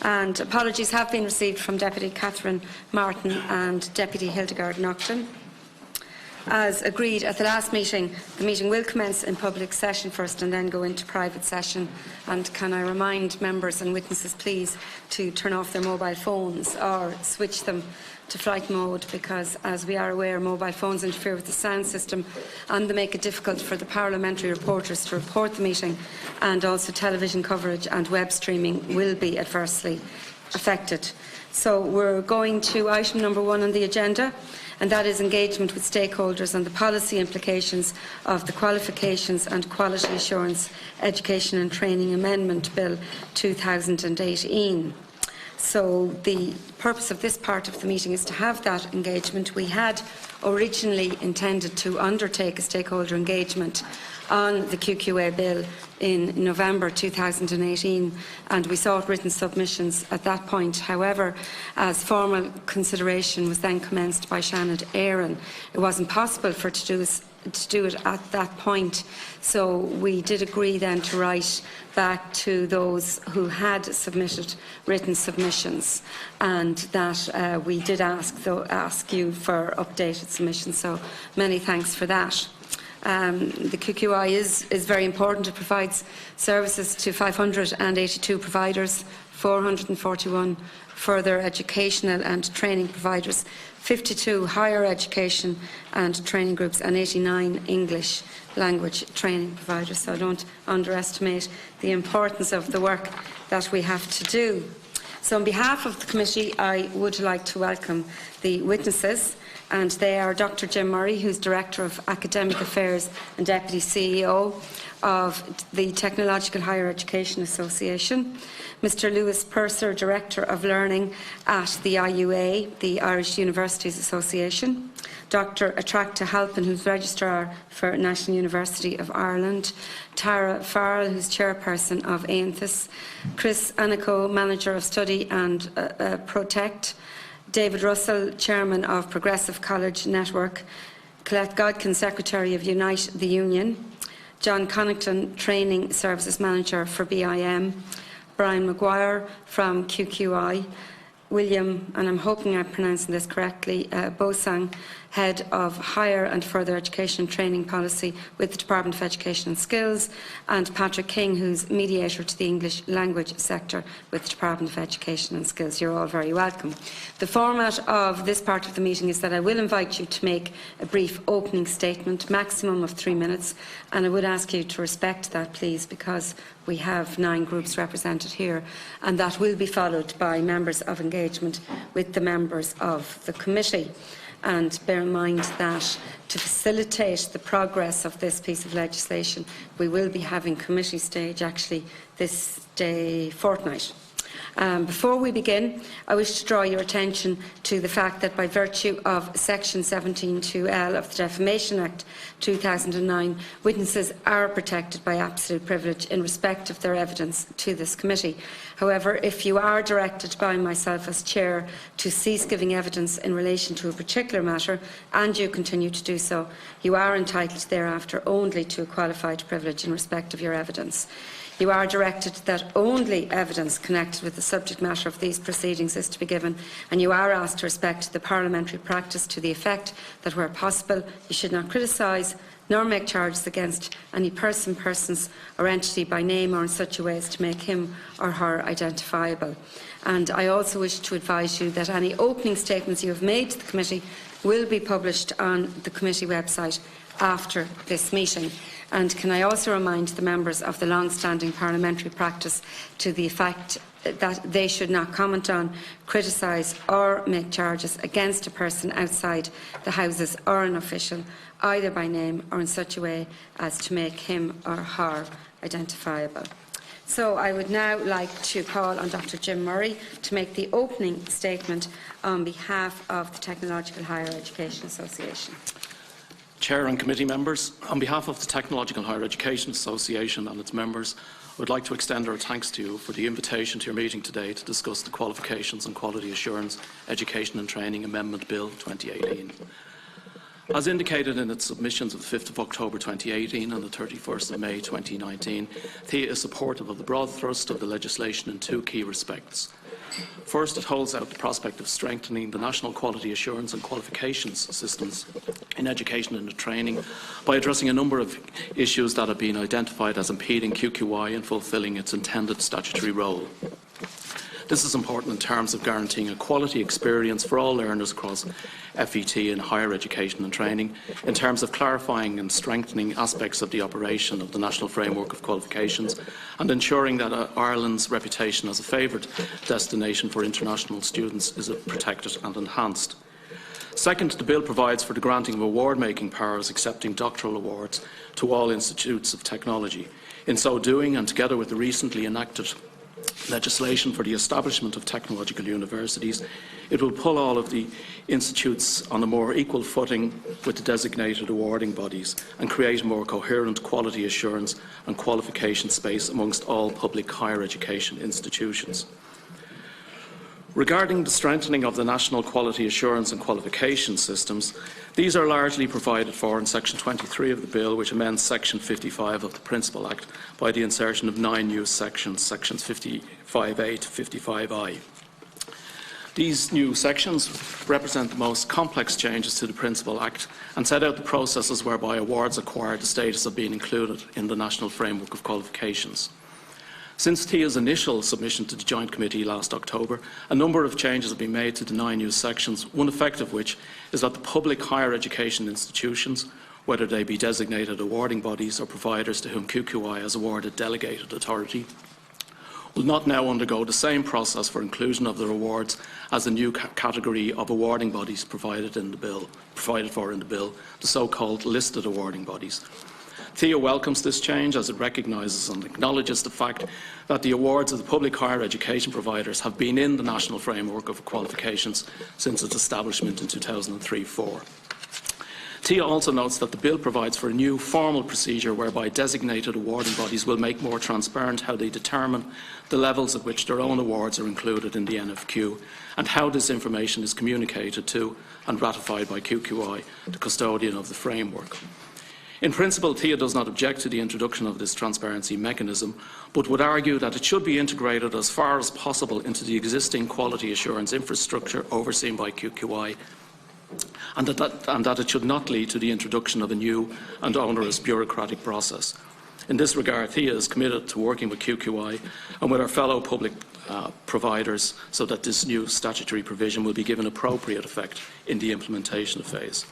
And apologies have been received from Deputy Kathleen Martin and Deputy Hildegarde Naughton. As agreed at the last meeting, the meeting will commence in public session first and then go into private session. And can I remind members and witnesses, please, to turn off their mobile phones or switch them to flight mode, because, as we are aware, mobile phones interfere with the sound system and they make it difficult for the parliamentary reporters to report the meeting, and also television coverage and web streaming will be adversely affected. So we're going to item number 1 on the agenda, and that is engagement with stakeholders on the policy implications of the Qualifications and Quality Assurance Education and Training Amendment Bill 2018. So the purpose of this part of the meeting is to have that engagement. We had originally intended to undertake a stakeholder engagement on the QQA bill in November 2018, and we sought written submissions at that point. However, as formal consideration was then commenced by Shannon Aaron, it wasn't possible for her to do it at that point. So we did agree then to write back to those who had submitted written submissions, and that we did ask you for updated submissions. So many thanks for that. The QQI is very important. It provides services to 582 providers, 441 further educational and training providers, 52 higher education and training groups, and 89 English language training providers. So don't underestimate the importance of the work that we have to do. So on behalf of the committee, I would like to welcome the witnesses, and they are Dr. Jim Murray, who is Director of Academic Affairs and Deputy CEO of the Technological Higher Education Association, Mr. Lewis Purser, Director of Learning at the IUA, the Irish Universities Association, Dr. Oireachtas Halpin, who is Registrar for National University of Ireland, Tara Farrell, who is Chairperson of ANTHIS, Chris Anico, Manager of Study and Protect, David Russell, Chairman of Progressive College Network, Colette Godkin, Secretary of Unite the Union, John Connaughton, Training Services Manager for BIM, Brian Maguire from QQI, William, and I'm hoping I'm pronouncing this correctly, Bosang, Head of Higher and Further Education and Training Policy with the Department of Education and Skills, and Patrick King, who's Mediator to the English Language Sector with the Department of Education and Skills. You're all very welcome. The format of this part of the meeting is that I will invite you to make a brief opening statement, maximum of 3 minutes, and I would ask you to respect that, please, because we have 9 groups represented here, and that will be followed by members of engagement with the members of the committee. And bear in mind that to facilitate the progress of this piece of legislation, we will be having committee stage actually this fortnight. Before we begin, I wish to draw your attention to the fact that by virtue of Section 17(2)(l) of the Defamation Act 2009, witnesses are protected by absolute privilege in respect of their evidence to this committee. However, if you are directed by myself as Chair to cease giving evidence in relation to a particular matter, and you continue to do so, you are entitled thereafter only to a qualified privilege in respect of your evidence. You are directed that only evidence connected with the subject matter of these proceedings is to be given, and you are asked to respect the parliamentary practice to the effect that, where possible, you should not criticise nor make charges against any person, persons or entity by name or in such a way as to make him or her identifiable. And I also wish to advise you that any opening statements you have made to the committee will be published on the committee website after this meeting. And can I also remind the members of the long-standing parliamentary practice to the effect that they should not comment on, criticise or make charges against a person outside the Houses or an official, either by name or in such a way as to make him or her identifiable. So I would now like to call on Dr. Jim Murray to make the opening statement on behalf of the Technological Higher Education Association. Chair and committee members, on behalf of the Technological Higher Education Association and its members, I would like to extend our thanks to you for the invitation to your meeting today to discuss the Qualifications and Quality Assurance Education and Training Amendment Bill 2018. As indicated in its submissions of the 5th of October 2018 and the 31st of May 2019, THEA is supportive of the broad thrust of the legislation in 2 key respects. First, it holds out the prospect of strengthening the national quality assurance and qualifications systems in education and training by addressing a number of issues that have been identified as impeding QQI in fulfilling its intended statutory role. This is important in terms of guaranteeing a quality experience for all learners across FET in higher education and training, in terms of clarifying and strengthening aspects of the operation of the National Framework of Qualifications, and ensuring that Ireland's reputation as a favoured destination for international students is protected and enhanced. Second, the bill provides for the granting of award-making powers accepting doctoral awards to all institutes of technology. In so doing, and together with the recently enacted legislation for the establishment of technological universities, it will pull all of the institutes on a more equal footing with the designated awarding bodies and create a more coherent quality assurance and qualification space amongst all public higher education institutions. Regarding the strengthening of the national quality assurance and qualification systems, these are largely provided for in Section 23 of the Bill, which amends Section 55 of the Principal Act by the insertion of 9 new sections, Sections 55A to 55I. These new sections represent the most complex changes to the Principal Act and set out the processes whereby awards acquire the status of being included in the National Framework of Qualifications. Since TIA's initial submission to the Joint Committee last October, a number of changes have been made to the 9 new sections, one effect of which is that the public higher education institutions, whether they be designated awarding bodies or providers to whom QQI has awarded delegated authority, will not now undergo the same process for inclusion of their awards as the new category of awarding bodies provided for in the bill, the so-called listed awarding bodies. TIA welcomes this change as it recognises and acknowledges the fact that the awards of the public higher education providers have been in the National Framework of Qualifications since its establishment in 2003-04. TIA also notes that the bill provides for a new formal procedure whereby designated awarding bodies will make more transparent how they determine the levels at which their own awards are included in the NFQ and how this information is communicated to and ratified by QQI, the custodian of the framework. In principle, TIA does not object to the introduction of this transparency mechanism, but would argue that it should be integrated as far as possible into the existing quality assurance infrastructure overseen by QQI, and that it should not lead to the introduction of a new and onerous bureaucratic process. In this regard, TIA is committed to working with QQI and with our fellow public providers so that this new statutory provision will be given appropriate effect in the implementation phase.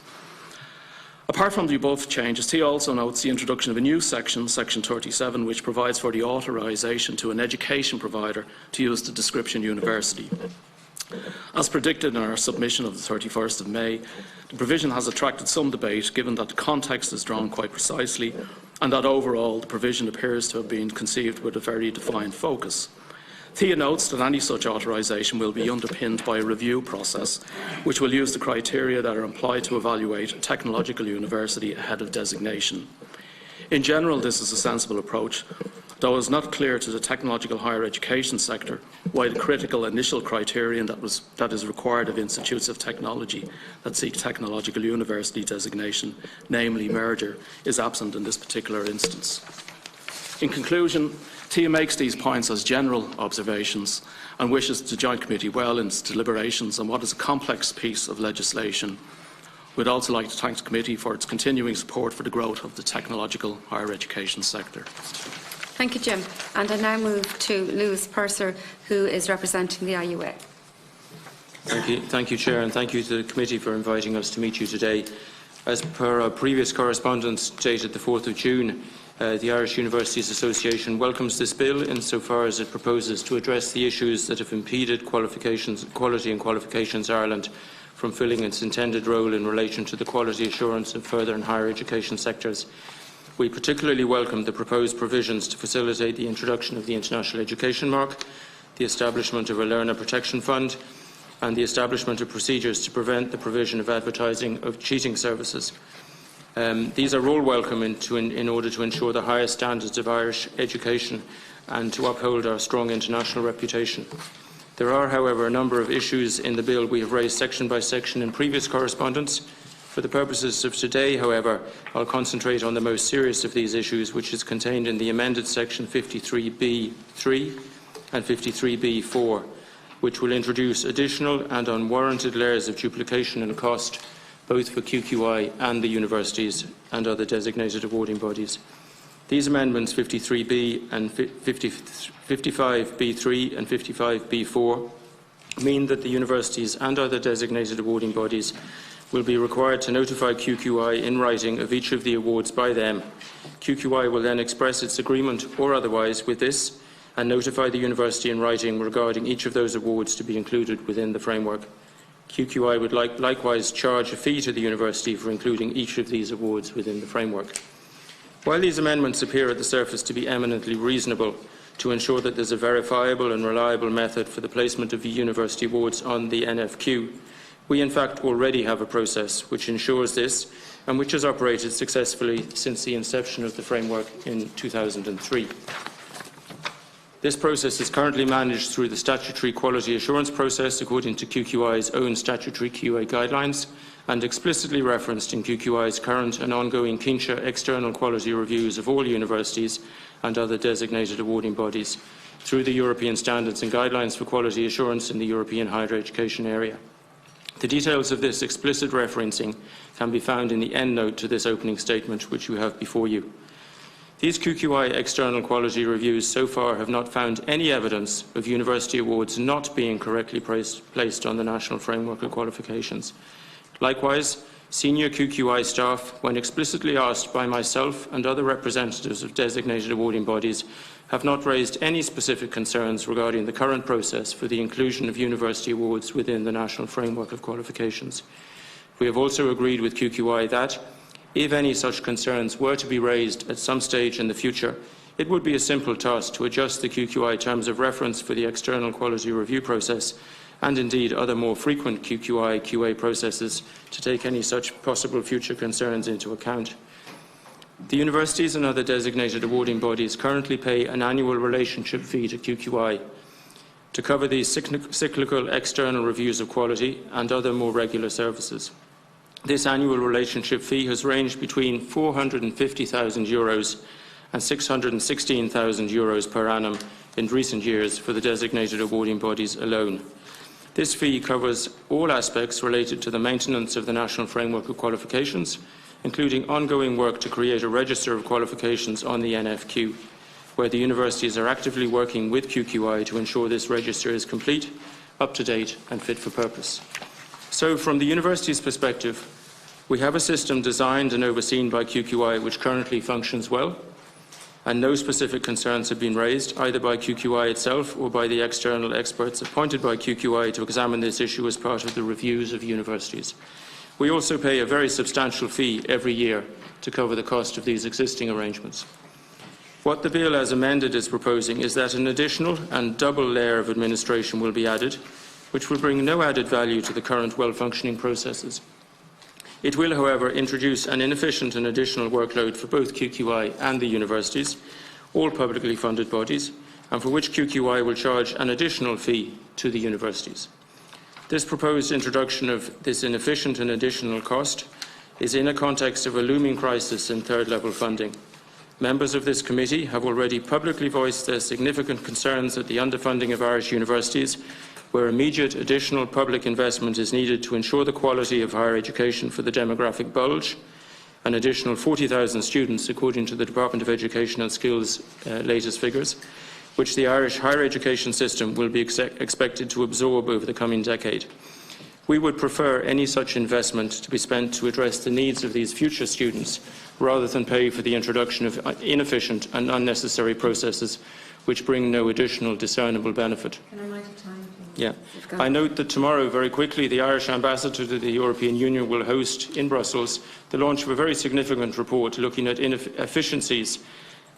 Apart from the above changes, TIA also notes the introduction of a new section, Section 37, which provides for the authorisation to an education provider to use the description university. As predicted in our submission of the 31st of May, the provision has attracted some debate given that the context is drawn quite precisely and that overall the provision appears to have been conceived with a very defined focus. TIA notes that any such authorisation will be underpinned by a review process which will use the criteria that are employed to evaluate a technological university ahead of designation. In general, this is a sensible approach, though it is not clear to the technological higher education sector why the critical initial criterion that is required of institutes of technology that seek technological university designation, namely merger, is absent in this particular instance. In conclusion, TIA makes these points as general observations and wishes the Joint Committee well in its deliberations on what is a complex piece of legislation. We'd also like to thank the Committee for its continuing support for the growth of the technological higher education sector. Thank you, Jim. And I now move to Lewis Purser, who is representing the IUA. Thank you, Chair, and thank you to the Committee for inviting us to meet you today. As per our previous correspondence dated the 4th of June, the Irish Universities Association welcomes this bill insofar as it proposes to address the issues that have impeded Quality and Qualifications Ireland from filling its intended role in relation to the quality assurance in further and higher education sectors. We particularly welcome the proposed provisions to facilitate the introduction of the International Education Mark, the establishment of a Learner Protection Fund, and the establishment of procedures to prevent the provision of advertising of cheating services. These are all welcome in order to ensure the highest standards of Irish education and to uphold our strong international reputation. There are, however, a number of issues in the bill we have raised section by section in previous correspondence. For the purposes of today, however, I'll concentrate on the most serious of these issues, which is contained in the amended section 53B3 and 53B4. which will introduce additional and unwarranted layers of duplication and cost, both for QQI and the universities and other designated awarding bodies. These amendments 53B and 55B3 and 55B4 mean that the universities and other designated awarding bodies will be required to notify QQI in writing of each of the awards by them. QQI will then express its agreement or otherwise with this and notify the university in writing regarding each of those awards to be included within the framework. QQI would likewise charge a fee to the university for including each of these awards within the framework. While these amendments appear at the surface to be eminently reasonable to ensure that there is a verifiable and reliable method for the placement of the university awards on the NFQ, we in fact already have a process which ensures this and which has operated successfully since the inception of the framework in 2003. This process is currently managed through the statutory quality assurance process according to QQI's own statutory QA guidelines and explicitly referenced in QQI's current and ongoing Kinshasa external quality reviews of all universities and other designated awarding bodies through the European Standards and Guidelines for Quality Assurance in the European higher education area. The details of this explicit referencing can be found in the endnote to this opening statement, which you have before you. These QQI external quality reviews so far have not found any evidence of university awards not being correctly placed on the National Framework of Qualifications. Likewise, senior QQI staff, when explicitly asked by myself and other representatives of designated awarding bodies, have not raised any specific concerns regarding the current process for the inclusion of university awards within the National Framework of Qualifications. We have also agreed with QQI that, if any such concerns were to be raised at some stage in the future, it would be a simple task to adjust the QQI terms of reference for the external quality review process and indeed other more frequent QQI QA processes to take any such possible future concerns into account. The universities and other designated awarding bodies currently pay an annual relationship fee to QQI to cover these cyclical external reviews of quality and other more regular services. This annual relationship fee has ranged between €450,000 and €616,000 per annum in recent years for the designated awarding bodies alone. This fee covers all aspects related to the maintenance of the National Framework of Qualifications, including ongoing work to create a register of qualifications on the NFQ, where the universities are actively working with QQI to ensure this register is complete, up to date and fit for purpose. So, from the university's perspective, we have a system designed and overseen by QQI which currently functions well, and no specific concerns have been raised either by QQI itself or by the external experts appointed by QQI to examine this issue as part of the reviews of universities. We also pay a very substantial fee every year to cover the cost of these existing arrangements. What the bill as amended is proposing is that an additional and double layer of administration will be added, which will bring no added value to the current well-functioning processes. It will, however, introduce an inefficient and additional workload for both QQI and the universities, all publicly funded bodies, and for which QQI will charge an additional fee to the universities. This proposed introduction of this inefficient and additional cost is in a context of a looming crisis in third-level funding. Members of this committee have already publicly voiced their significant concerns at the underfunding of Irish universities, where immediate additional public investment is needed to ensure the quality of higher education for the demographic bulge. An additional 40,000 students, according to the Department of Education and Skills' latest figures, which the Irish higher education system will be expected to absorb over the coming decade. We would prefer any such investment to be spent to address the needs of these future students, rather than pay for the introduction of inefficient and unnecessary processes which bring no additional discernible benefit. Can I write a time, please? Yeah. I note that tomorrow, very quickly, the Irish Ambassador to the European Union will host in Brussels the launch of a very significant report looking at inefficiencies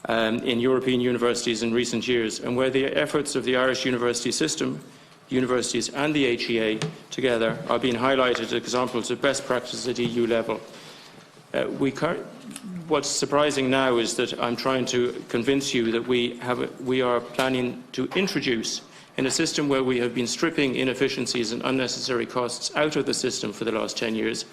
in European universities in recent years, and where the efforts of the Irish university system, universities and the HEA together are being highlighted as examples of best practice at EU level. What's surprising now is that I'm trying to convince you that we are planning to introduce, in a system where we have been stripping inefficiencies and unnecessary costs out of the system for the last 10 years,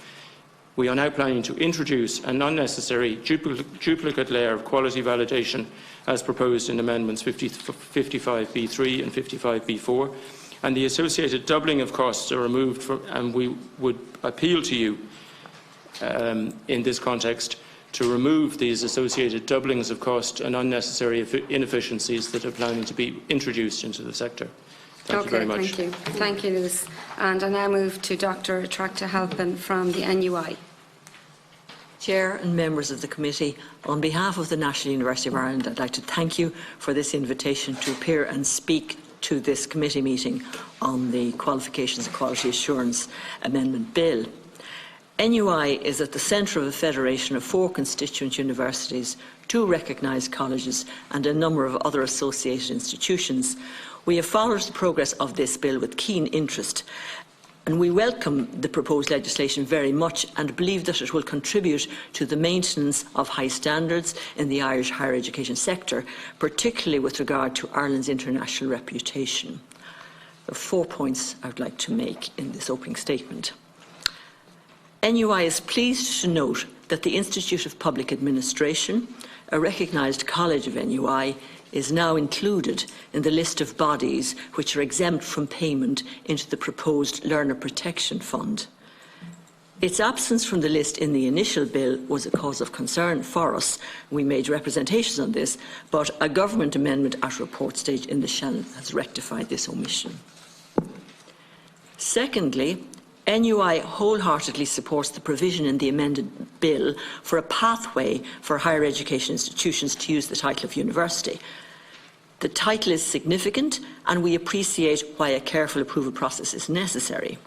we are now planning to introduce an unnecessary duplicate layer of quality validation as proposed in Amendments 55B3 and 55B4, and the associated doubling of costs are removed from, and we would appeal to you in this context to remove these associated doublings of cost and unnecessary inefficiencies that are planning to be introduced into the sector. Thank you very much. Thank you. Thank you, Lewis. And I now move to Dr. Oireachtas Halpin from the NUI. Chair and members of the committee, on behalf of the National University of Ireland, I'd like to thank you for this invitation to appear and speak to this committee meeting on the Qualifications and Quality Assurance Amendment Bill. NUI is at the centre of a federation of 4 constituent universities, 2 recognised colleges and a number of other associated institutions. We have followed the progress of this bill with keen interest, and we welcome the proposed legislation very much and believe that it will contribute to the maintenance of high standards in the Irish higher education sector, particularly with regard to Ireland's international reputation. There are 4 points I would like to make in this opening statement. NUI is pleased to note that the Institute of Public Administration, a recognised college of NUI, is now included in the list of bodies which are exempt from payment into the proposed Learner Protection Fund. Its absence from the list in the initial bill was a cause of concern for us. We made representations on this, but a government amendment at report stage in the Shannon has rectified this omission. Secondly, NUI wholeheartedly supports the provision in the amended bill for a pathway for higher education institutions to use the title of university. The title is significant, and we appreciate why a careful approval process is necessary.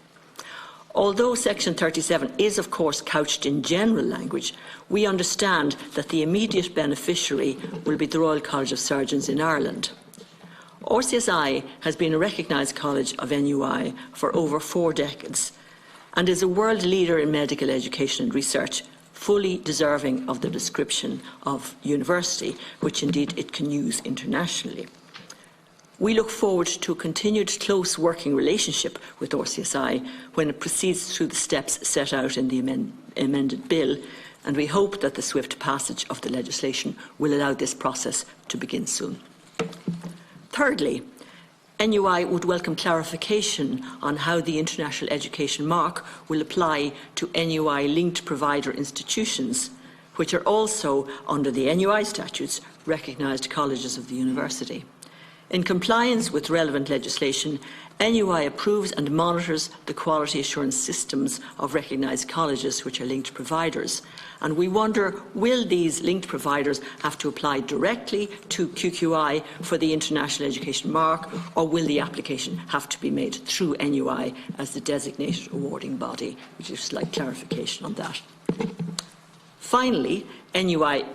Although Section 37 is, of course, couched in general language, we understand that the immediate beneficiary will be the Royal College of Surgeons in Ireland. RCSI has been a recognised college of NUI for over 4 decades and is a world leader in medical education and research, fully deserving of the description of university, which indeed it can use internationally. We look forward to a continued close working relationship with RCSI when it proceeds through the steps set out in the amended bill, and we hope that the swift passage of the legislation will allow this process to begin soon. Thirdly, NUI would welcome clarification on how the international education mark will apply to NUI-linked provider institutions, which are also, under the NUI statutes, recognised colleges of the university. In compliance with relevant legislation, NUI approves and monitors the quality assurance systems of recognised colleges which are linked providers. And we wonder, will these linked providers have to apply directly to QQI for the international education mark, or will the application have to be made through NUI as the designated awarding body? Which is slight clarification on that. Finally, NUI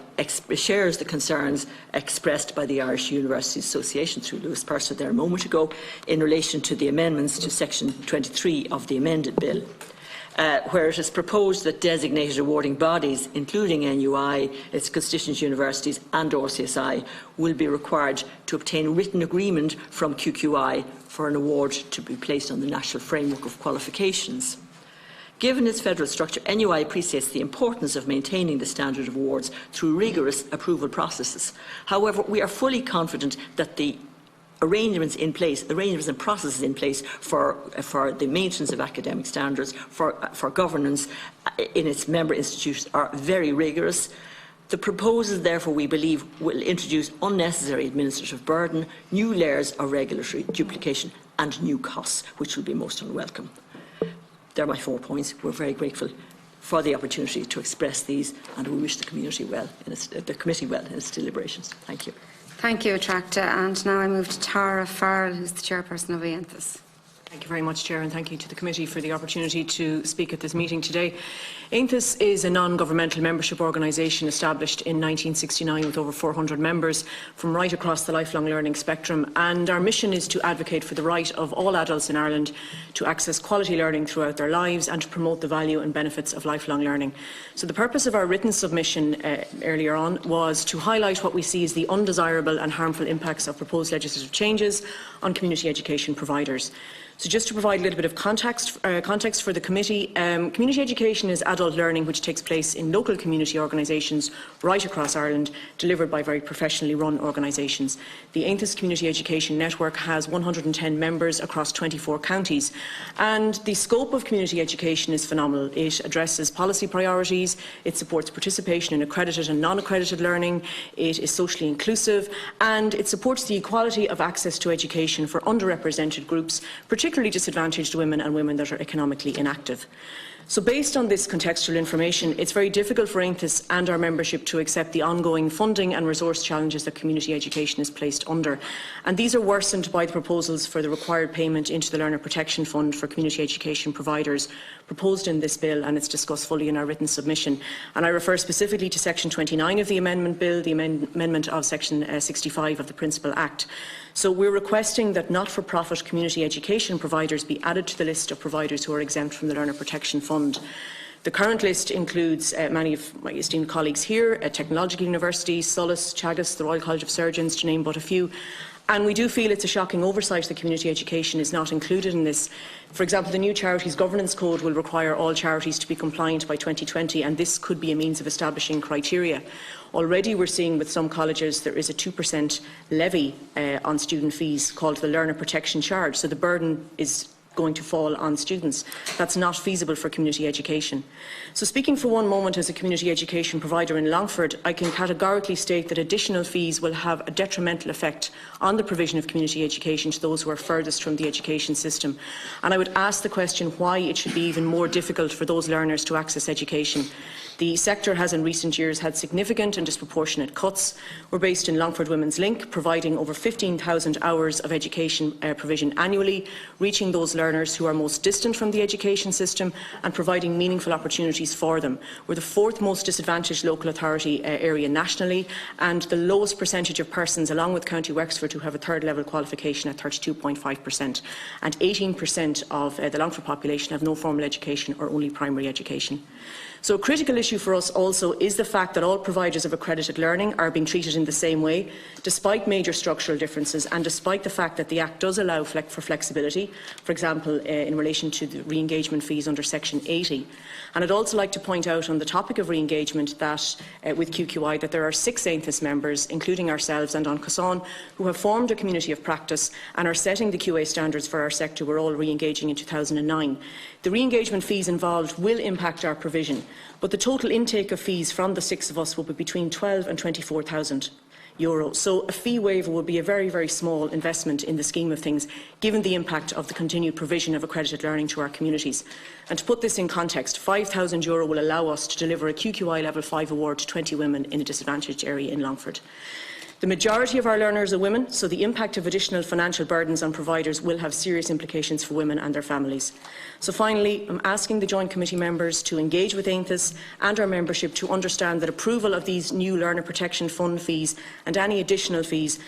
shares the concerns expressed by the Irish Universities Association through Lewis Purser there a moment ago in relation to the amendments to Section 23 of the amended bill, where it is proposed that designated awarding bodies, including NUI, its constituent universities and RCSI, will be required to obtain written agreement from QQI for an award to be placed on the National Framework of Qualifications. Given its federal structure, NUI appreciates the importance of maintaining the standard of awards through rigorous approval processes. However, we are fully confident that the arrangements and processes in place for the maintenance of academic standards, for governance in its member institutions are very rigorous. The proposals, therefore, we believe, will introduce unnecessary administrative burden, new layers of regulatory duplication and new costs, which will be most unwelcome. They're my 4 points. We're very grateful for the opportunity to express these, and we wish the committee well in its deliberations. Thank you. Thank you, Oireachtas. And now I move to Tara Farrell, who's the chairperson of Oireachtas. Thank you very much, Chair, and thank you to the committee for the opportunity to speak at this meeting today. Oireachtas is a non-governmental membership organisation established in 1969 with over 400 members from right across the lifelong learning spectrum, and our mission is to advocate for the right of all adults in Ireland to access quality learning throughout their lives and to promote the value and benefits of lifelong learning. So the purpose of our written submission earlier on was to highlight what we see as the undesirable and harmful impacts of proposed legislative changes on community education providers. So just to provide a little bit of context for the committee, community education is adult learning which takes place in local community organisations right across Ireland, delivered by very professionally run organisations. The Aontas Community Education Network has 110 members across 24 counties, and the scope of community education is phenomenal. It addresses policy priorities, it supports participation in accredited and non-accredited learning, it is socially inclusive, and it supports the equality of access to education for underrepresented groups, particularly disadvantaged women and women that are economically inactive. So based on this contextual information, it's very difficult for Aontas and our membership to accept the ongoing funding and resource challenges that community education is placed under. And these are worsened by the proposals for the required payment into the Learner Protection Fund for community education providers proposed in this bill, and it's discussed fully in our written submission. And I refer specifically to Section 29 of the Amendment Bill, the amendment of Section 65 of the Principal Act. So we're requesting that not-for-profit community education providers be added to the list of providers who are exempt from the Learner Protection Fund. The current list includes many of my esteemed colleagues here, technological universities, Solus, Teagasc, the Royal College of Surgeons, to name but a few. And we do feel it's a shocking oversight that community education is not included in this. For example, the new Charities Governance Code will require all charities to be compliant by 2020, and this could be a means of establishing criteria. Already we're seeing with some colleges there is a 2% levy on student fees called the Learner Protection Charge, so the burden is going to fall on students. That's not feasible for community education. So speaking for one moment as a community education provider in Longford, I can categorically state that additional fees will have a detrimental effect on the provision of community education to those who are furthest from the education system. And I would ask the question why it should be even more difficult for those learners to access education. The sector has in recent years had significant and disproportionate cuts. We're based in Longford Women's Link, providing over 15,000 hours of education provision annually, reaching those learners who are most distant from the education system and providing meaningful opportunities for them. We're the fourth most disadvantaged local authority area nationally, and the lowest percentage of persons, along with County Wexford, who have a third level qualification at 32.5%, and 18% of the Longford population have no formal education or only primary education. So a critical issue for us also is the fact that all providers of accredited learning are being treated in the same way, despite major structural differences and despite the fact that the Act does allow for flexibility, for example, in relation to the re-engagement fees under Section 80. And I'd also like to point out on the topic of re-engagement that with QQI that there are 6 Aontas members, including ourselves and An Cusain, who have formed a community of practice and are setting the QA standards for our sector. We're all re-engaging in 2009. The re-engagement fees involved will impact our provision, but the total intake of fees from the 6 of us will be between 12 and 24,000 euro. So a fee waiver would be a very, very small investment in the scheme of things, given the impact of the continued provision of accredited learning to our communities. And to put this in context, 5,000 euro will allow us to deliver a QQI Level 5 award to 20 women in a disadvantaged area in Longford. The majority of our learners are women, so the impact of additional financial burdens on providers will have serious implications for women and their families. So finally, I'm asking the Joint Committee members to engage with Aontas and our membership to understand that approval of these new Learner Protection Fund fees and any additional fees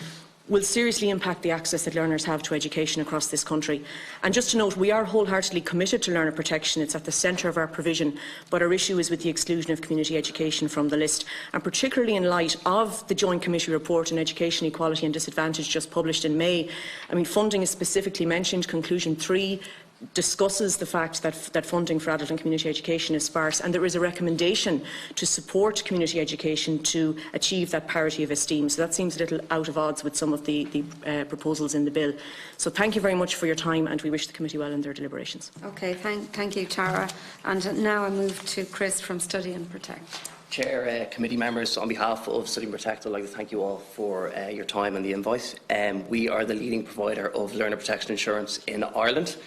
will seriously impact the access that learners have to education across this country. And just to note, we are wholeheartedly committed to learner protection. It's at the centre of our provision, but our issue is with the exclusion of community education from the list. And particularly in light of the Joint Committee report on education equality and disadvantage just published in May, funding is specifically mentioned. Conclusion 3 discusses the fact that funding for adult and community education is sparse, and there is a recommendation to support community education to achieve that parity of esteem. So that seems a little out of odds with some of the proposals in the bill. So thank you very much for your time, and we wish the committee well in their deliberations. Okay, thank you, Tara. And now I move to Chris from Study and Protect. Chair, committee members, on behalf of Study and Protect, I'd like to thank you all for your time and the invite. We are the leading provider of learner protection insurance in Ireland.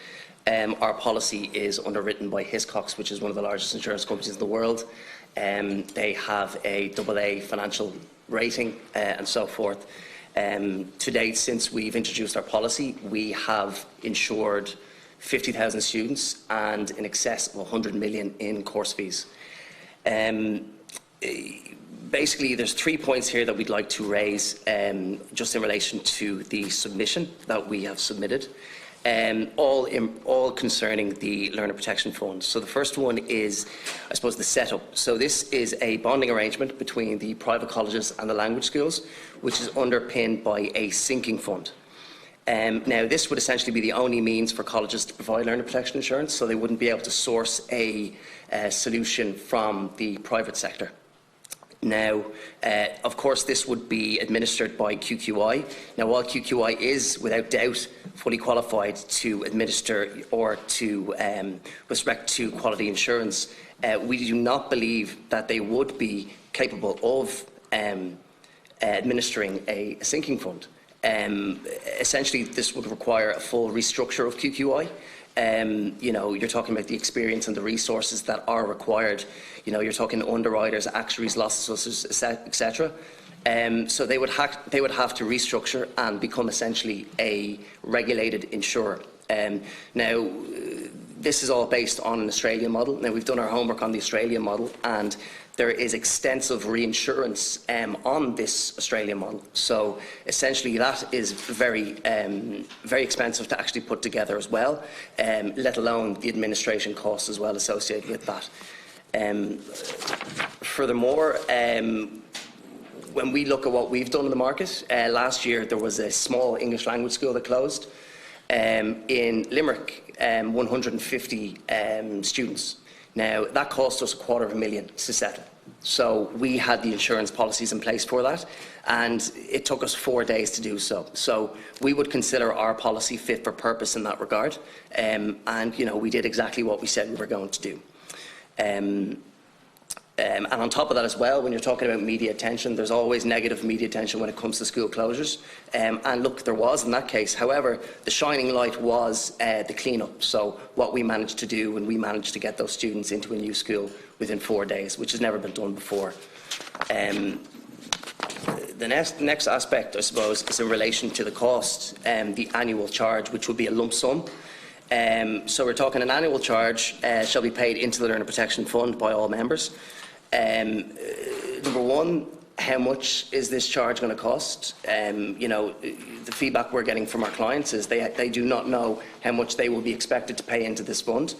Our policy is underwritten by Hiscox, which is one of the largest insurance companies in the world. They have a AA financial rating and so forth. To date, since we've introduced our policy, we have insured 50,000 students and in excess of 100 million in course fees. Basically, there's 3 points here that we'd like to raise just in relation to the submission that we have submitted. All concerning the Learner Protection Fund. So the first one is, I suppose, the setup. So this is a bonding arrangement between the private colleges and the language schools, which is underpinned by a sinking fund. Now, this would essentially be the only means for colleges to provide learner protection insurance, so they wouldn't be able to source a solution from the private sector. Now, of course, this would be administered by QQI. Now, while QQI is, without doubt, fully qualified to administer or to, with respect to quality insurance, we do not believe that they would be capable of administering a sinking fund. Essentially, this would require a full restructure of QQI. You know, you're talking about the experience and the resources that are required. You know, you're talking underwriters, actuaries, loss assessors, etc. So they would have to restructure and become essentially a regulated insurer. Now, this is all based on an Australian model. Now, we've done our homework on the Australian model, and there is extensive reinsurance on this Australian model. So essentially that is very, very expensive to actually put together as well, let alone the administration costs as well associated with that. Furthermore, when we look at what we've done in the market, last year there was a small English language school that closed. In Limerick, 150 students. Now, that cost us $250,000 to settle. So we had the insurance policies in place for that, and it took us 4 days to do so. So we would consider our policy fit for purpose in that regard, and you know, we did exactly what we said we were going to do. And on top of that as well, when you're talking about media attention, there's always negative media attention when it comes to school closures. And look, there was in that case. However, the shining light was the clean-up. So what we managed to do, and we managed to get those students into a new school within 4 days, which has never been done before. The next aspect, I suppose, is in relation to the cost, the annual charge, which would be a lump sum. So we're talking an annual charge shall be paid into the Learner Protection Fund by all members. Number one, how much is this charge going to cost? You know, the feedback we're getting from our clients is they do not know how much they will be expected to pay into this fund,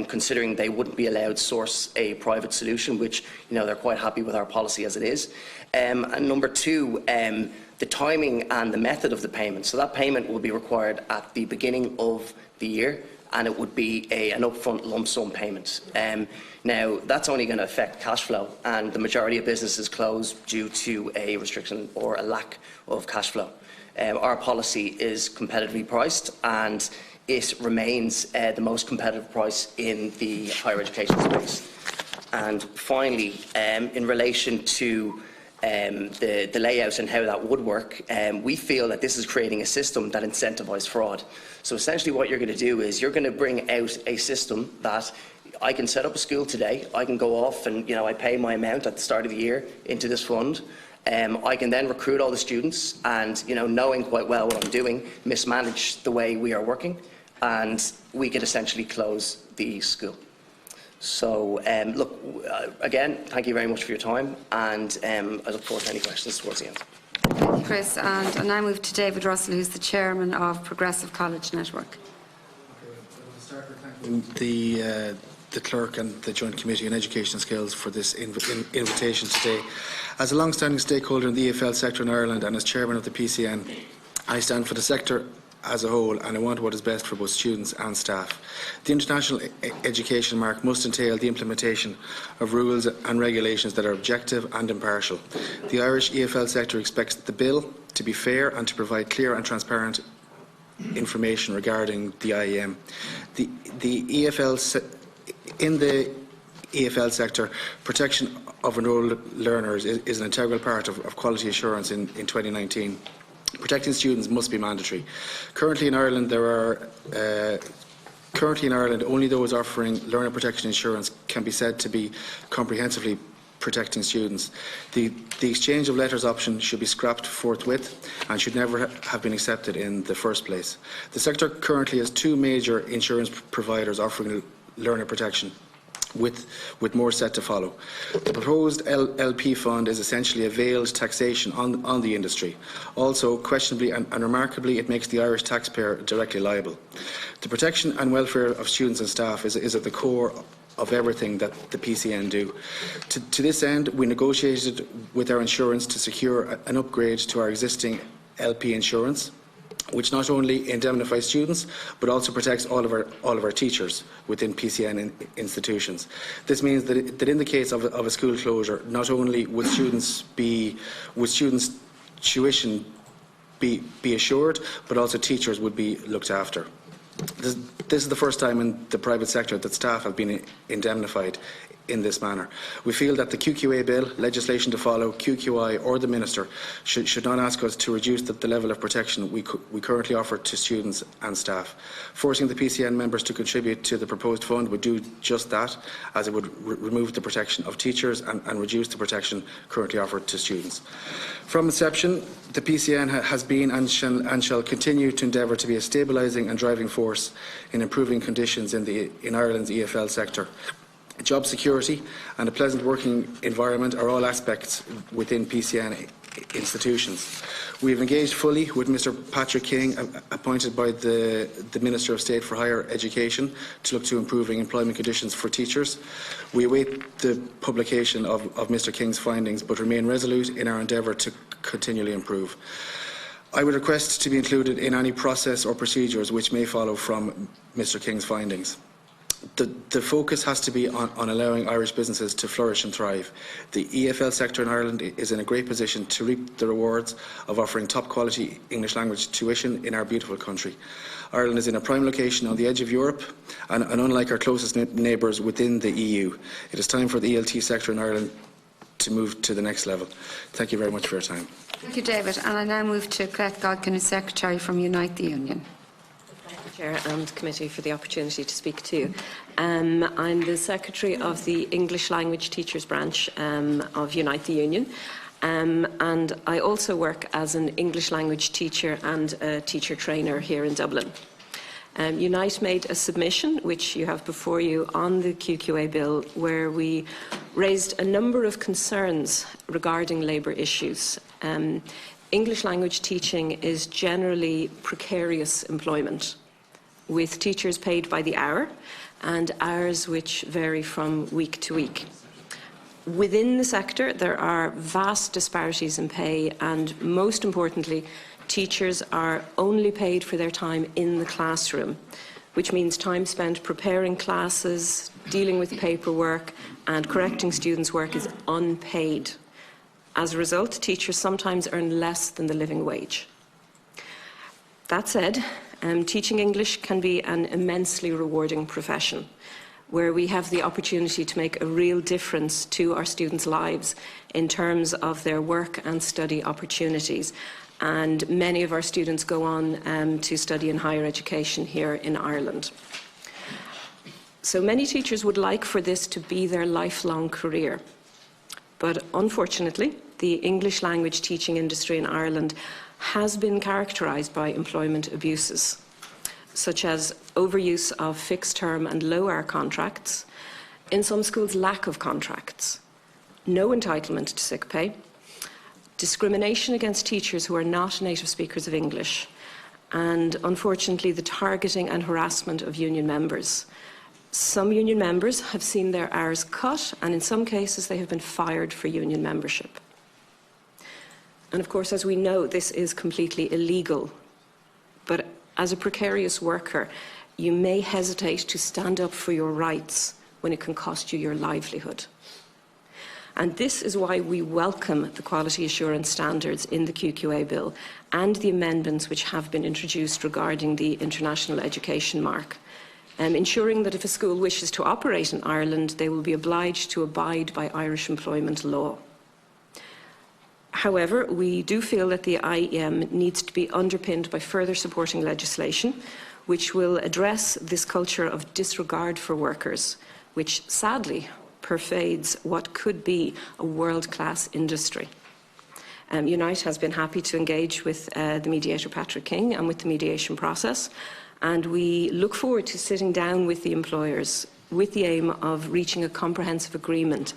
considering they wouldn't be allowed to source a private solution, which, you know, they're quite happy with our policy as it is. And number two, the timing and the method of the payment. So that payment will be required at the beginning of the year, and it would be an upfront lump sum payment. Now, that's only going to affect cash flow, and the majority of businesses close due to a restriction or a lack of cash flow. Our policy is competitively priced, and it remains the most competitive price in the higher education space. And finally, in relation to the layout and how that would work, we feel that this is creating a system that incentivises fraud. So essentially what you're going to do is you're going to bring out a system that I can set up a school today, I can go off and, you know, I pay my amount at the start of the year into this fund. I can then recruit all the students and, you know, knowing quite well what I'm doing, mismanage the way we are working, and we could essentially close the school. So, look, again, thank you very much for your time, and I look forward to any questions towards the end. Thank you, Chris. And I now move to David Russell, who's the Chairman of Progressive College Network. Start with thanking the Clerk and the Joint Committee on Education and Skills for this invitation today. As a long-standing stakeholder in the EFL sector in Ireland and as Chairman of the PCN, I stand for the sector as a whole, and I want what is best for both students and staff. The international education mark must entail the implementation of rules and regulations that are objective and impartial. The Irish EFL sector expects the bill to be fair and to provide clear and transparent information regarding the IEM. In the EFL sector, protection of enrolled learners is an integral part of quality assurance in 2019. Protecting students must be mandatory. Currently in Ireland, only those offering learner protection insurance can be said to be comprehensively protecting students. The exchange of letters option should be scrapped forthwith and should never have been accepted in the first place. The sector currently has two major insurance providers offering learner protection, with more set to follow. The proposed LP fund is essentially a veiled taxation on the industry. Also, questionably and remarkably, it makes the Irish taxpayer directly liable. The protection and welfare of students and staff is at the core of everything that the PCN do. To this end, we negotiated with our insurance to secure an upgrade to our existing LP insurance. which not only indemnifies students but also protects all of our teachers within PCN institutions. This means that in the case of a school closure, not only would students' tuition be assured, but also teachers would be looked after. This is the first time in the private sector that staff have been indemnified in this manner. We feel that the QQA bill, legislation to follow, QQI or the Minister should not ask us to reduce the level of protection we currently offer to students and staff. Forcing the PCN members to contribute to the proposed fund would do just that, as it would remove the protection of teachers and reduce the protection currently offered to students. From inception, the PCN has been and shall continue to endeavour to be a stabilising and driving force in improving conditions in Ireland's EFL sector. Job security and a pleasant working environment are all aspects within PCN institutions. We have engaged fully with Mr Patrick King, appointed by the Minister of State for Higher Education, to look to improving employment conditions for teachers. We await the publication of Mr King's findings, but remain resolute in our endeavour to continually improve. I would request to be included in any process or procedures which may follow from Mr King's findings. The focus has to be on allowing Irish businesses to flourish and thrive. The EFL sector in Ireland is in a great position to reap the rewards of offering top quality English language tuition in our beautiful country. Ireland is in a prime location on the edge of Europe and unlike our closest neighbours within the EU. It is time for the ELT sector in Ireland to move to the next level. Thank you very much for your time. Thank you, David. And I now move to Colette Godkin, as Secretary from Unite the Union. Chair and Committee for the opportunity to speak to you. I'm the Secretary of the English Language Teachers Branch of Unite the Union, and I also work as an English language teacher and a teacher trainer here in Dublin. Unite made a submission, which you have before you, on the QQA bill, where we raised a number of concerns regarding labour issues. English language teaching is generally precarious employment, with teachers paid by the hour and hours which vary from week to week. Within the sector, there are vast disparities in pay, and most importantly, teachers are only paid for their time in the classroom, which means time spent preparing classes, dealing with paperwork and correcting students' work is unpaid. As a result, teachers sometimes earn less than the living wage. That said, teaching English can be an immensely rewarding profession, where we have the opportunity to make a real difference to our students' lives in terms of their work and study opportunities. And many of our students go on to study in higher education here in Ireland. So many teachers would like for this to be their lifelong career. But unfortunately, the English language teaching industry in Ireland has been characterised by employment abuses, such as overuse of fixed-term and low-hour contracts, in some schools lack of contracts, no entitlement to sick pay, discrimination against teachers who are not native speakers of English, and unfortunately the targeting and harassment of union members. Some union members have seen their hours cut, and in some cases they have been fired for union membership. And of course, as we know, this is completely illegal. But as a precarious worker, you may hesitate to stand up for your rights when it can cost you your livelihood. And this is why we welcome the quality assurance standards in the QQA bill and the amendments which have been introduced regarding the international education mark, ensuring that if a school wishes to operate in Ireland, they will be obliged to abide by Irish employment law. However, we do feel that the IEM needs to be underpinned by further supporting legislation which will address this culture of disregard for workers, which sadly pervades what could be a world-class industry. Unite has been happy to engage with the mediator Patrick King and with the mediation process, and we look forward to sitting down with the employers with the aim of reaching a comprehensive agreement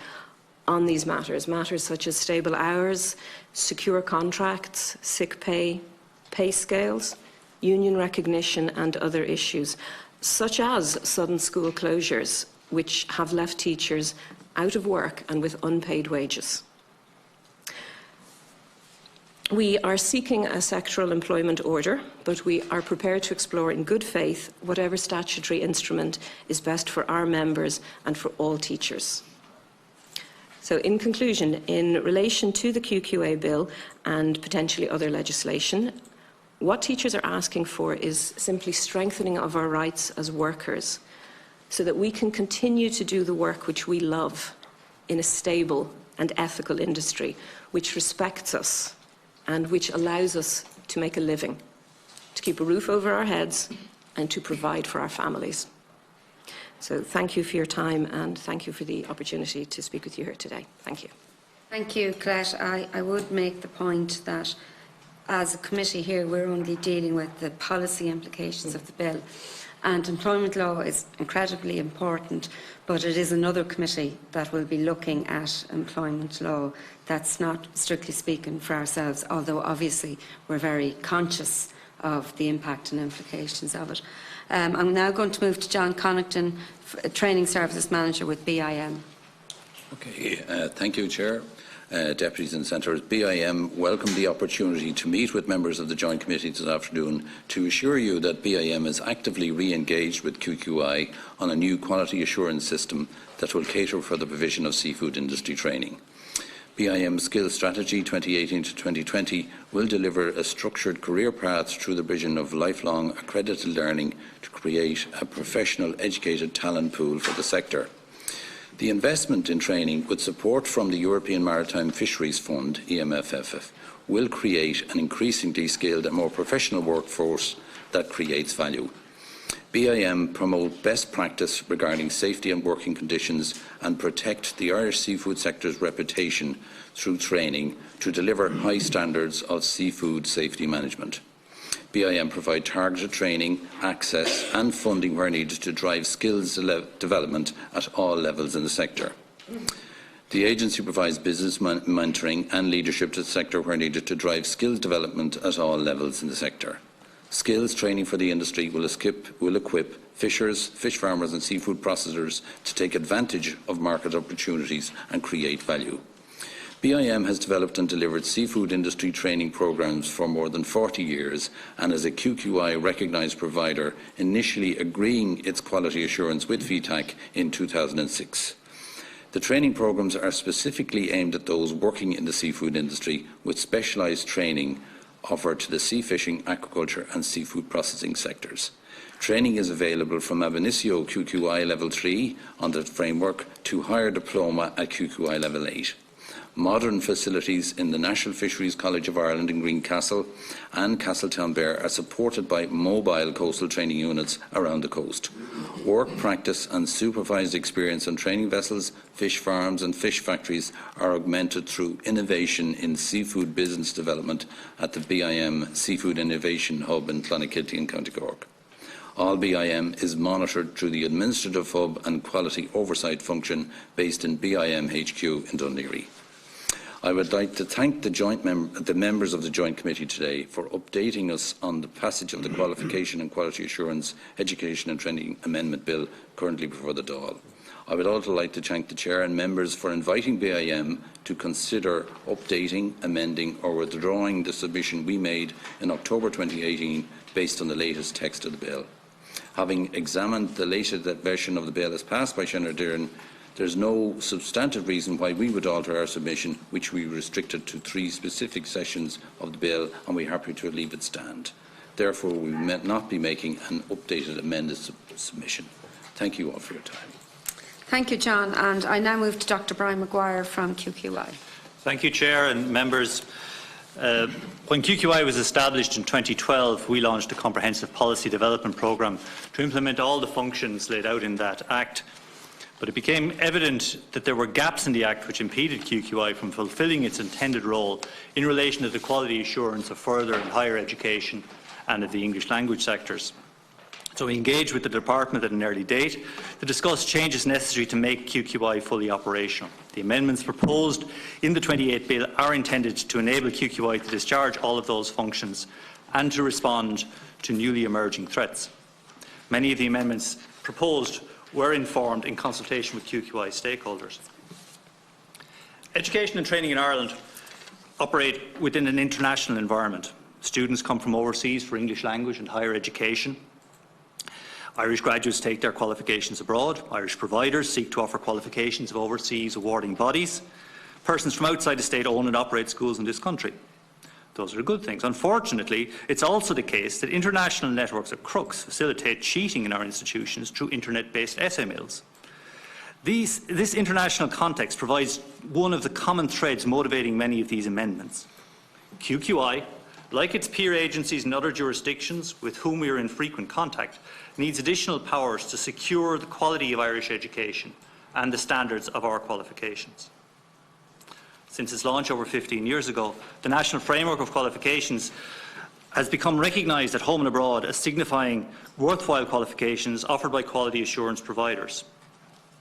on these matters such as stable hours, secure contracts, sick pay, pay scales, union recognition and other issues, such as sudden school closures, which have left teachers out of work and with unpaid wages. We are seeking a sectoral employment order, but we are prepared to explore in good faith whatever statutory instrument is best for our members and for all teachers. So, in conclusion, in relation to the QQA bill and potentially other legislation, what teachers are asking for is simply strengthening of our rights as workers so that we can continue to do the work which we love in a stable and ethical industry which respects us and which allows us to make a living, to keep a roof over our heads and to provide for our families. So thank you for your time and thank you for the opportunity to speak with you here today. Thank you. Thank you, Colette. I would make the point that as a committee here, we're only dealing with the policy implications of the bill. And employment law is incredibly important, but it is another committee that will be looking at employment law. That's not strictly speaking for ourselves, although obviously we're very conscious of the impact and implications of it. I'm now going to move to John Connaughton, Training Services Manager with BIM. Okay, thank you, Chair. Deputies and Senators, BIM welcome the opportunity to meet with members of the Joint Committee this afternoon to assure you that BIM is actively re-engaged with QQI on a new quality assurance system that will cater for the provision of seafood industry training. BIM Skills Strategy 2018 to 2020 will deliver a structured career path through the vision of lifelong accredited learning to create a professional educated talent pool for the sector. The investment in training, with support from the European Maritime Fisheries Fund, EMFF, will create an increasingly skilled and more professional workforce that creates value. BIM promote best practice regarding safety and working conditions and protect the Irish seafood sector's reputation through training to deliver high standards of seafood safety management. BIM provide targeted training, access and funding where needed to drive skills development at all levels in the sector. The agency provides business mentoring and leadership to the sector where needed to drive skills development at all levels in the sector. Skills training for the industry will equip fishers, fish farmers and seafood processors to take advantage of market opportunities and create value. BIM has developed and delivered seafood industry training programmes for more than 40 years and is a QQI recognised provider, initially agreeing its quality assurance with VTAC in 2006. The training programmes are specifically aimed at those working in the seafood industry with specialised training offered to the sea fishing, aquaculture and seafood processing sectors. Training is available from ab initio QQI Level 3 on the framework to higher diploma at QQI Level 8. Modern facilities in the National Fisheries College of Ireland in Greencastle and Castletownbere are supported by mobile coastal training units around the coast. Work, practice and supervised experience on training vessels, fish farms and fish factories are augmented through innovation in seafood business development at the BIM Seafood Innovation Hub in Clonakilty in County Cork. All BIM is monitored through the Administrative Hub and Quality Oversight function based in BIM HQ in Dún Laoghaire. I would like to thank the members of the Joint Committee today for updating us on the passage of the Qualification and Quality Assurance Education and Training Amendment Bill currently before the Dáil. I would also like to thank the Chair and members for inviting BIM to consider updating, amending or withdrawing the submission we made in October 2018 based on the latest text of the bill. Having examined the latest version of the bill as passed by Senator Byrne, there is no substantive reason why we would alter our submission, which we restricted to 3 specific sections of the bill, and we are happy to leave it stand. Therefore, we will not be making an updated amended submission. Thank you all for your time. Thank you, John. And I now move to Dr. Brian Maguire from QQI. Thank you, Chair and members. When QQI was established in 2012, we launched a comprehensive policy development programme to implement all the functions laid out in that Act. But it became evident that there were gaps in the Act which impeded QQI from fulfilling its intended role in relation to the quality assurance of further and higher education and of the English language sectors. So we engaged with the Department at an early date to discuss changes necessary to make QQI fully operational. The amendments proposed in the 28th Bill are intended to enable QQI to discharge all of those functions and to respond to newly emerging threats. Many of the amendments proposed were informed in consultation with QQI stakeholders. Education and training in Ireland operate within an international environment. Students come from overseas for English language and higher education. Irish graduates take their qualifications abroad. Irish providers seek to offer qualifications of overseas awarding bodies. Persons from outside the state own and operate schools in this country. Those are good things. Unfortunately, it's also the case that international networks of crooks facilitate cheating in our institutions through internet-based essay mills. This international context provides one of the common threads motivating many of these amendments. QQI, like its peer agencies in other jurisdictions with whom we are in frequent contact, needs additional powers to secure the quality of Irish education and the standards of our qualifications. Since its launch over 15 years ago, the National Framework of Qualifications has become recognised at home and abroad as signifying worthwhile qualifications offered by quality assurance providers.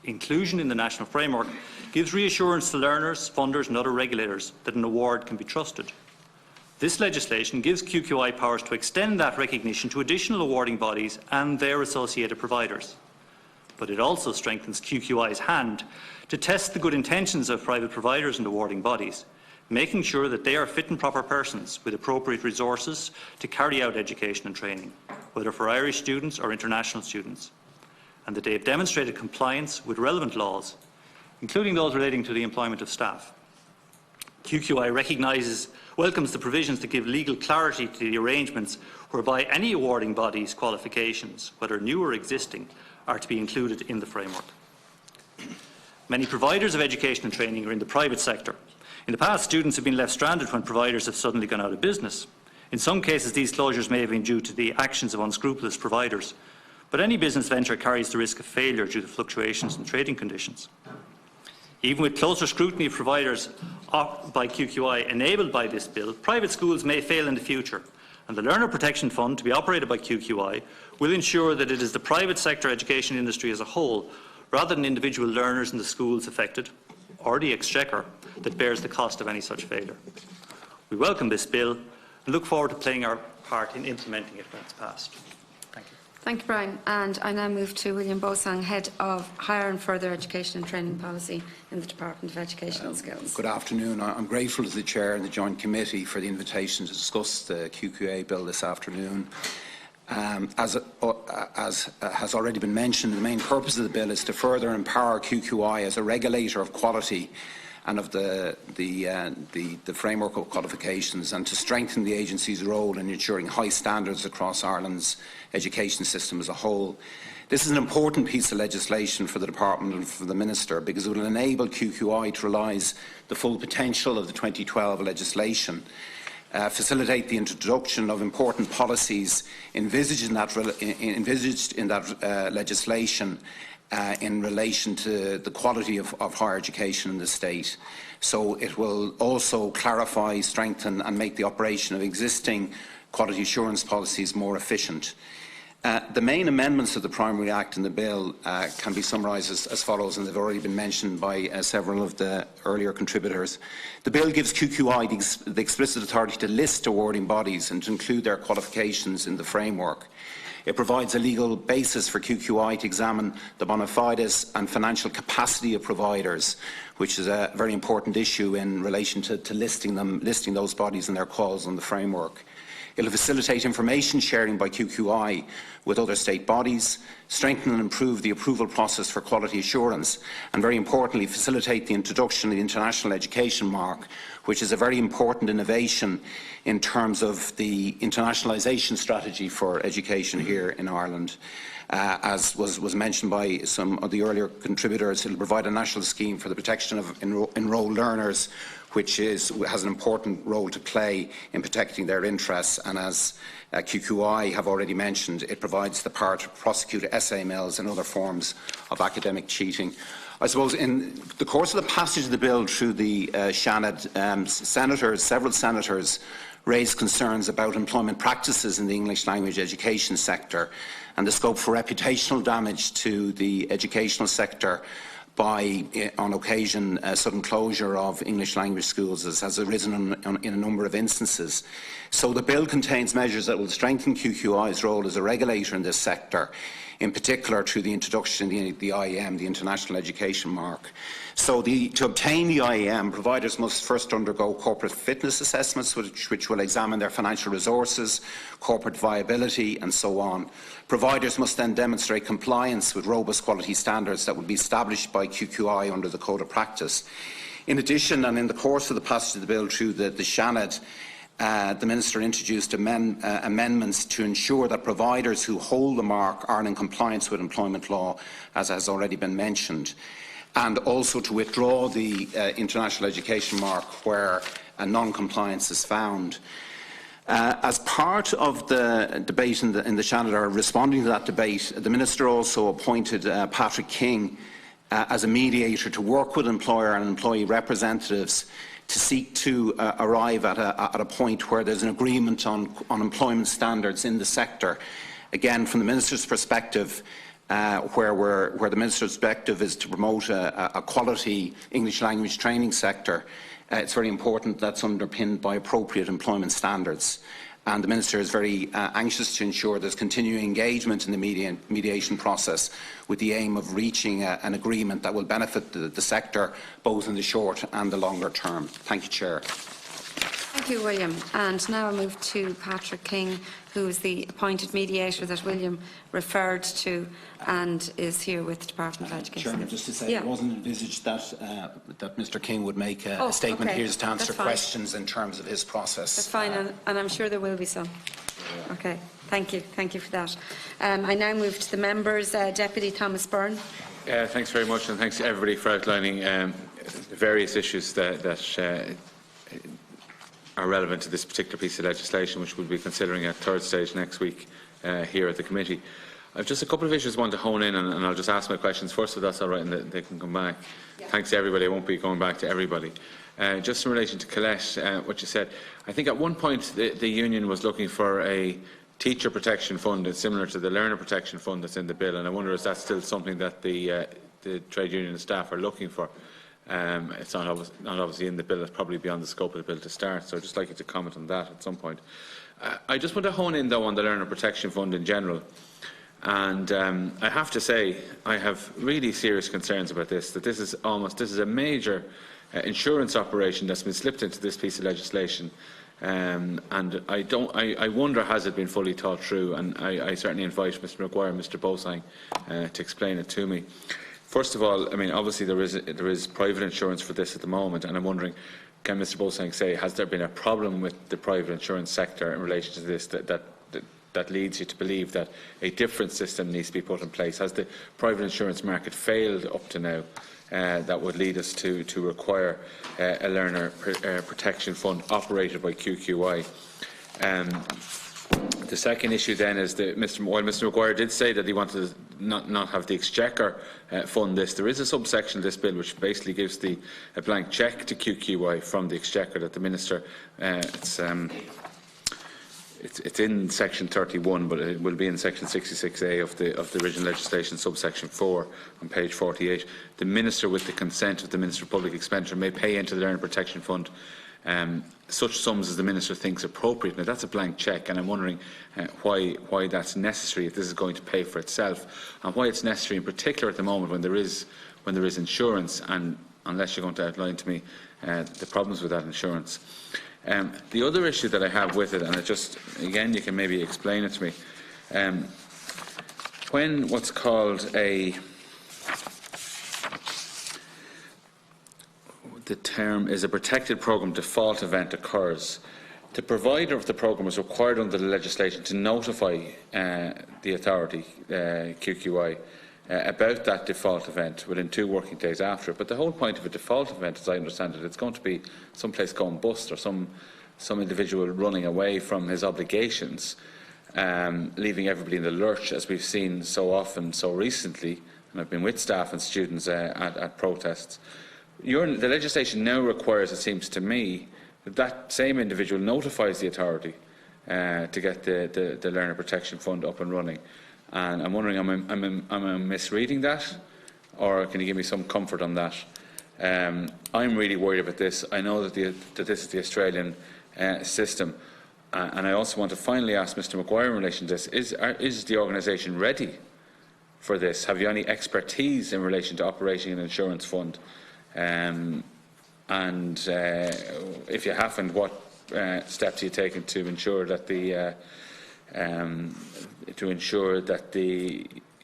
Inclusion in the National Framework gives reassurance to learners, funders and other regulators that an award can be trusted. This legislation gives QQI powers to extend that recognition to additional awarding bodies and their associated providers. But it also strengthens QQI's hand to test the good intentions of private providers and awarding bodies, making sure that they are fit and proper persons with appropriate resources to carry out education and training, whether for Irish students or international students, and that they have demonstrated compliance with relevant laws, including those relating to the employment of staff. QQI welcomes the provisions to give legal clarity to the arrangements whereby any awarding body's qualifications, whether new or existing, are to be included in the framework. Many providers of education and training are in the private sector. In the past, students have been left stranded when providers have suddenly gone out of business. In some cases, these closures may have been due to the actions of unscrupulous providers, but any business venture carries the risk of failure due to fluctuations in trading conditions. Even with closer scrutiny of providers by QQI enabled by this bill, private schools may fail in the future, and the Learner Protection Fund, to be operated by QQI, will ensure that it is the private sector education industry as a whole, rather than individual learners in the schools affected, or the Exchequer, that bears the cost of any such failure. We welcome this bill and look forward to playing our part in implementing it when it's passed. Thank you. Thank you, Brian. And I now move to William Bosang, Head of Higher and Further Education and Training Policy in the Department of Education and Skills. Good afternoon. I'm grateful to the Chair and the Joint Committee for the invitation to discuss the QQA bill this afternoon. As has already been mentioned, the main purpose of the bill is to further empower QQI as a regulator of quality and of the framework of qualifications, and to strengthen the agency's role in ensuring high standards across Ireland's education system as a whole. This is an important piece of legislation for the Department and for the Minister, because it will enable QQI to realise the full potential of the 2012 legislation, facilitate the introduction of important policies envisaged in that legislation in relation to the quality of higher education in the state. So it will also clarify, strengthen and make the operation of existing quality assurance policies more efficient. The main amendments of the Primary Act in the bill can be summarised as follows, and they've already been mentioned by several of the earlier contributors. The bill gives QQI the explicit authority to list awarding bodies and to include their qualifications in the framework. It provides a legal basis for QQI to examine the bona fides and financial capacity of providers, which is a very important issue in relation to listing those bodies and their calls on the framework. It will facilitate information sharing by QQI with other state bodies, strengthen and improve the approval process for quality assurance, and very importantly, facilitate the introduction of the International Education Mark, which is a very important innovation in terms of the internationalisation strategy for education here in Ireland. As was mentioned by some of the earlier contributors, it will provide a national scheme for the protection of enrolled learners, which has an important role to play in protecting their interests, and as QQI have already mentioned, it provides the power to prosecute essay mills and other forms of academic cheating. I suppose in the course of the passage of the bill through the Seanad, several senators raised concerns about employment practices in the English language education sector and the scope for reputational damage to the educational sector by, on occasion, sudden closure of English language schools, as has arisen in a number of instances. So the bill contains measures that will strengthen QQI's role as a regulator in this sector in particular through the introduction of the IEM, the International Education Mark. So to obtain the IEM, providers must first undergo corporate fitness assessments, which will examine their financial resources, corporate viability and so on. Providers must then demonstrate compliance with robust quality standards that will be established by QQI under the Code of Practice. In addition, and in the course of the passage of the bill through the Seanad, the Minister introduced amendments to ensure that providers who hold the mark are in compliance with employment law, as has already been mentioned, and also to withdraw the International Education Mark where a non-compliance is found. As part of the debate in the Seanad, or responding to that debate, the Minister also appointed Patrick King as a mediator to work with employer and employee representatives to seek to arrive at a point where there's an agreement on employment standards in the sector. Again, from the Minister's perspective, where the Minister's perspective is to promote a quality English language training sector, it's very important that's underpinned by appropriate employment standards. And the Minister is very anxious to ensure there's continuing engagement in the mediation process with the aim of reaching an agreement that will benefit the sector both in the short and the longer term. Thank you, Chair. Thank you, William. And now I move to Patrick King, who is the appointed mediator that William referred to and is here with the Department of Education. Chairman, just to say, it wasn't envisaged that Mr King would make a statement here to answer questions in terms of his process. That's fine, and I'm sure there will be some. Okay, thank you. Thank you for that. I now move to the members. Deputy Thomas Byrne. Thanks very much, and thanks to everybody for outlining the various issues that are relevant to this particular piece of legislation, which we'll be considering at third stage next week here at the committee. I've just a couple of issues I want to hone in on, and I'll just ask my questions first, if that's all right, and they can come back. Yeah. Thanks to everybody. I won't be going back to everybody. Just in relation to Colette, what you said, I think at one point the union was looking for a teacher protection fund similar to the learner protection fund that's in the bill, and I wonder if that's still something that the trade union staff are looking for. It's not obviously in the bill. It's probably beyond the scope of the bill to start, so I'd just like you to comment on that at some point. I just want to hone in, though, on the learner protection fund in general. And I have to say, I have really serious concerns about this, that this is a major insurance operation that's been slipped into this piece of legislation. And I wonder, has it been fully thought through? And I certainly invite Mr Maguire and Mr Bosang to explain it to me. First of all, I mean, obviously there is private insurance for this at the moment, and I'm wondering, can Mr Bosang say, has there been a problem with the private insurance sector in relation to this that leads you to believe that a different system needs to be put in place? Has the private insurance market failed up to now that would lead us to require a learner protection fund operated by QQI? The second issue then is that while Mr Maguire did say that he wanted to not have the Exchequer fund this, there is a subsection of this bill which basically gives a blank cheque to QQI from the Exchequer that the Minister, it's in section 31, but it will be in section 66A of the original legislation, subsection 4 on page 48. The Minister, with the consent of the Minister of Public Expenditure, may pay into the Learner Protection Fund such sums as the Minister thinks appropriate. Now, that's a blank cheque, and I'm wondering why that's necessary if this is going to pay for itself, and why it's necessary in particular at the moment when there is insurance, and unless you're going to outline to me the problems with that insurance. The other issue that I have with it, and again, you can maybe explain it to me, when what's called the term is a protected programme default event occurs, the provider of the programme is required under the legislation to notify the authority, QQI, about that default event within 2 working days after it. But the whole point of a default event, as I understand it, it's going to be some place going bust, or some individual running away from his obligations, leaving everybody in the lurch, as we've seen so often, so recently, and I've been with staff and students at protests. The legislation now requires, it seems to me, that same individual notifies the authority to get the Learner Protection Fund up and running. And I'm wondering, am I misreading that, or can you give me some comfort on that? I'm really worried about this. I know that this is the Australian system, and I also want to finally ask Mr Maguire in relation to this: is the organisation ready for this? Have you any expertise in relation to operating an insurance fund? And if you haven't, what steps are you taking to ensure that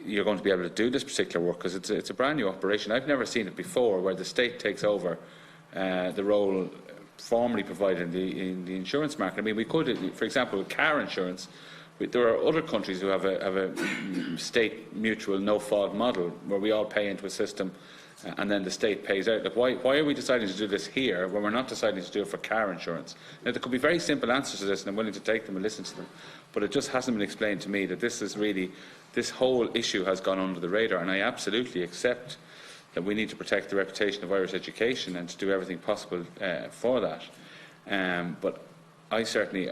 you're going to be able to do this particular work? Because it's a brand new operation. I've never seen it before, where the state takes over the role formerly provided in the insurance market. I mean, we could, for example, with car insurance. There are other countries who have a state mutual no-fault model where we all pay into a system and then the state pays out. Like, why are we deciding to do this here when we're not deciding to do it for car insurance? Now, there could be very simple answers to this, and I'm willing to take them and listen to them, but it just hasn't been explained to me that this whole issue has gone under the radar, and I absolutely accept that we need to protect the reputation of Irish education and to do everything possible for that. But I certainly...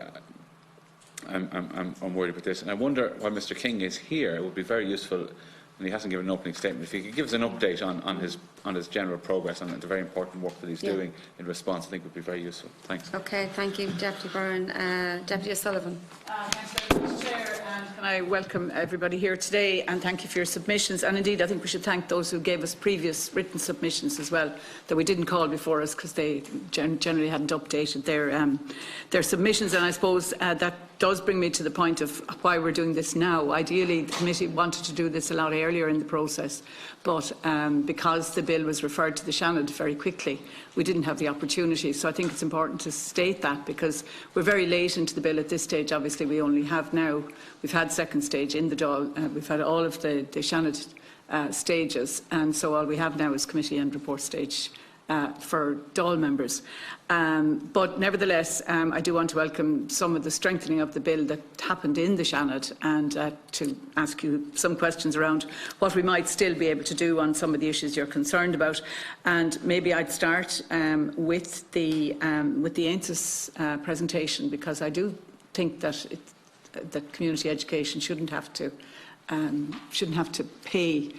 I'm worried about this, and I wonder why Mr. King is here. It would be very useful, and he hasn't given an opening statement. If he could give us an update on his general progress on the very important work that he's doing in response, I think would be very useful. Thanks. Okay, thank you, Deputy Byrne. Deputy O'Sullivan. Thanks very much, Chair, and can I welcome everybody here today and thank you for your submissions. And indeed, I think we should thank those who gave us previous written submissions as well that we didn't call before us because they generally hadn't updated their submissions. And I suppose that does bring me to the point of why we're doing this now. Ideally, the committee wanted to do this a lot earlier in the process, but because the bill was referred to the Seanad very quickly, we didn't have the opportunity. So I think it's important to state that, because we're very late into the bill at this stage. Obviously, we only have now, we've had second stage in the Dáil, we've had all of the Seanad stages, and so all we have now is committee and report stage for Dáil members. But nevertheless, I do want to welcome some of the strengthening of the bill that happened in the Seanad, and to ask you some questions around what we might still be able to do on some of the issues you're concerned about. And maybe I'd start with the AINSIS presentation, because I do think that that community education shouldn't have to pay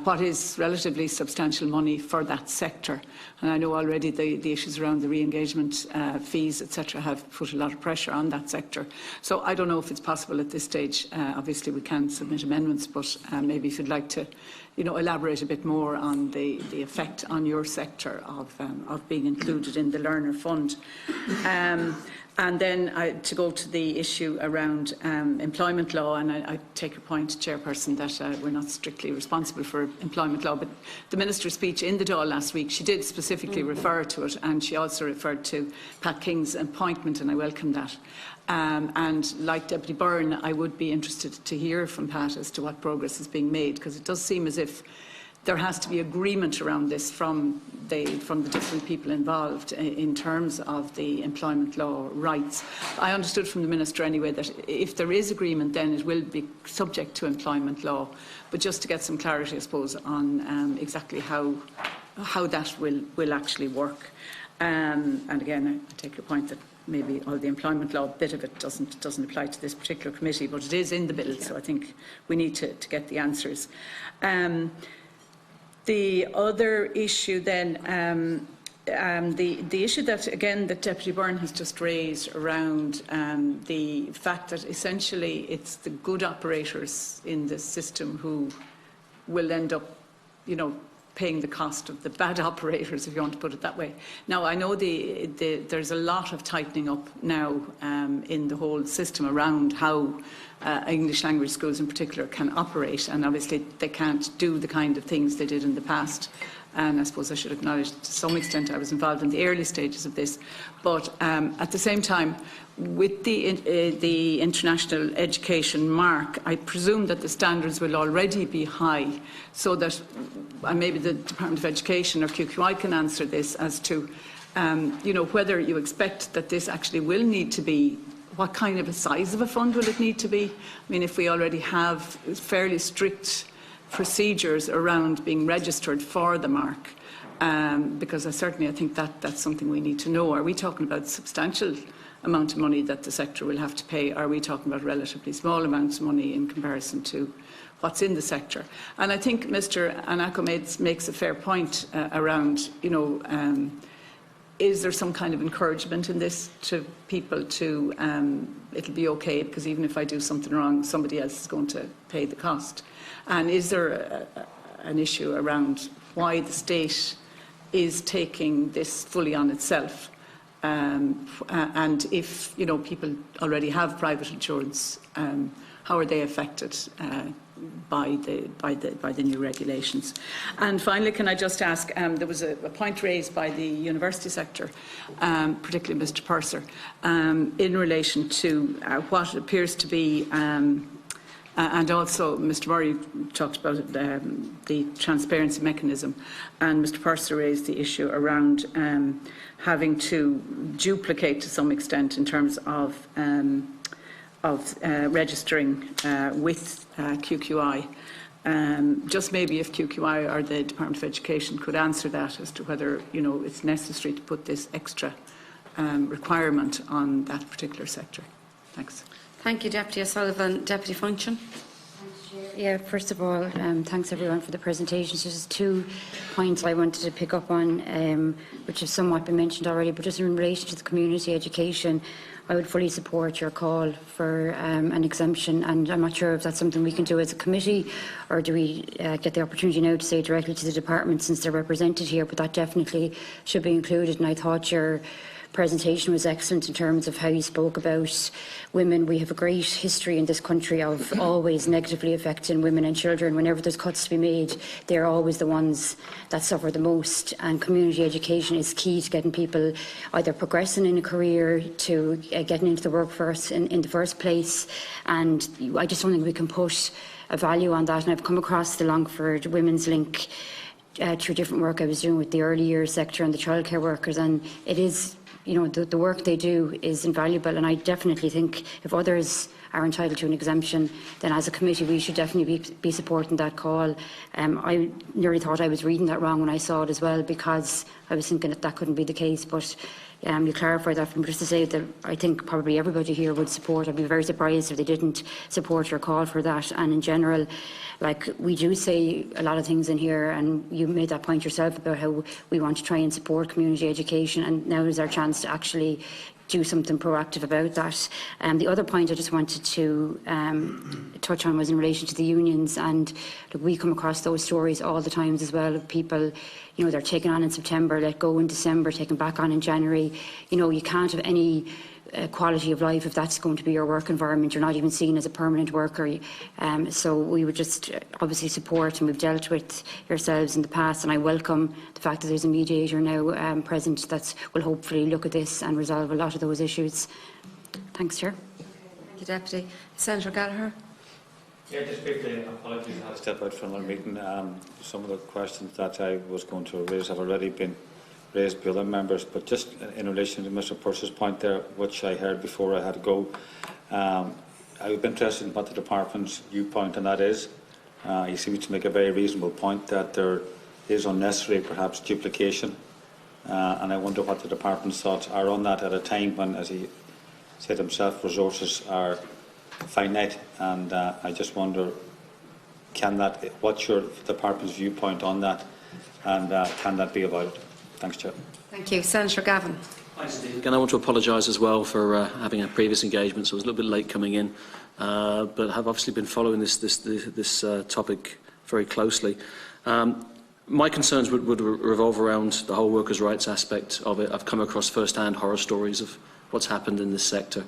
what is relatively substantial money for that sector. And I know already the issues around the re-engagement fees, etc., have put a lot of pressure on that sector. So I don't know if it's possible at this stage. Obviously, we can submit amendments, but maybe if you'd like to, elaborate a bit more on the effect on your sector of being included in the Learner Fund. And then to go to the issue around employment law, and I take your point, Chairperson, that we're not strictly responsible for employment law, but the Minister's speech in the Dáil last week, she did specifically refer to it, and she also referred to Pat King's appointment, and I welcome that. And like Deputy Byrne, I would be interested to hear from Pat as to what progress is being made, because it does seem as if there has to be agreement around this from the different people involved in terms of the employment law rights. I understood from the Minister anyway that if there is agreement, then it will be subject to employment law. But just to get some clarity, I suppose, on exactly how that will actually work. And again, I take your point that maybe all the employment law bit of it doesn't apply to this particular committee, but it is in the bill, so I think we need to get the answers. The other issue then, the issue that, again, that Deputy Byrne has just raised around the fact that essentially it's the good operators in the system who will end up, paying the cost of the bad operators, if you want to put it that way. Now, I know there's a lot of tightening up now in the whole system around how English language schools in particular can operate, and obviously they can't do the kind of things they did in the past. And I suppose I should acknowledge to some extent I was involved in the early stages of this. But at the same time, with the international education mark, I presume that the standards will already be high, so that, and maybe the Department of Education or QQI can answer this as to, whether you expect that this actually will need to be, what kind of a size of a fund will it need to be? I mean, if we already have fairly strict procedures around being registered for the mark, because I think that's something we need to know. Are we talking about substantial amount of money that the sector will have to pay? Are we talking about relatively small amounts of money in comparison to what's in the sector? And I think Mr. Anako makes a fair point around, is there some kind of encouragement in this to people to, it'll be okay because even if I do something wrong, somebody else is going to pay the cost? And is there an issue around why the state is taking this fully on itself? And if, you know, people already have private insurance, how are they affected by the new regulations? And finally, can I just ask, there was a point raised by the university sector, particularly Mr Purser, in relation to what appears to be, and also Mr Murray talked about the transparency mechanism, and Mr Purser raised the issue around having to duplicate to some extent in terms of registering with QQI. Just maybe if QQI or the Department of Education could answer that as to whether, you know, it's necessary to put this extra requirement on that particular sector. Thanks. Thank you, Deputy O'Sullivan. Deputy Funchion. Yeah, first of all, thanks everyone for the presentations. There's 2 points I wanted to pick up on, which have somewhat been mentioned already, but just in relation to the community education, I would fully support your call for an exemption, and I'm not sure if that's something we can do as a committee, or do we get the opportunity now to say directly to the department since they're represented here, but that definitely should be included. And I thought your presentation was excellent in terms of how you spoke about women. We have a great history in this country of always negatively affecting women and children. Whenever there's cuts to be made, they're always the ones that suffer the most, and community education is key to getting people either progressing in a career to getting into the workforce in the first place. And I just don't think we can put a value on that. And I've come across the Longford Women's Link through different work I was doing with the early years sector and the childcare workers, and it is, you know, the work they do is invaluable, and I definitely think if others are entitled to an exemption, then as a committee we should definitely be supporting that call. I nearly thought I was reading that wrong when I saw it as well, because I was thinking that couldn't be the case, but you clarified that for me, just to say that I think probably everybody here would support. I'd be very surprised if they didn't support your call for that. And in general, like, we do say a lot of things in here, and you made that point yourself about how we want to try and support community education, and now is our chance to actually do something proactive about that. The other point I just wanted to touch on was in relation to the unions, and look, we come across those stories all the times as well of people, you know, they're taken on in September, let go in December, taken back on in January. You know, you can't have any quality of life if that's going to be your work environment. You're not even seen as a permanent worker. So we would just obviously support, and we've dealt with yourselves in the past, and I welcome the fact that there's a mediator now present that will hopefully look at this and resolve a lot of those issues. Thanks, Chair. Thank you, Deputy. Senator Gallagher. Yeah, just briefly, apologies, I had to step out from our meeting. Some of the questions that I was going to raise have already been raised by other members, but just in relation to Mr Purser's point there, which I heard before I had to go, I would be interested in what the department's viewpoint on that is. You seem to make a very reasonable point that there is unnecessary, perhaps, duplication, and I wonder what the department's thoughts are on that at a time when, as he said himself, resources are finite, and I just wonder, what's your department's viewpoint on that, and can that be avoided? Thanks, Chair. Thank you. Senator Gavan. Again, I want to apologise as well for having a previous engagement, so I was a little bit late coming in, but have obviously been following this topic very closely. My concerns would revolve around the whole workers' rights aspect of it. I've come across first-hand horror stories of what's happened in this sector.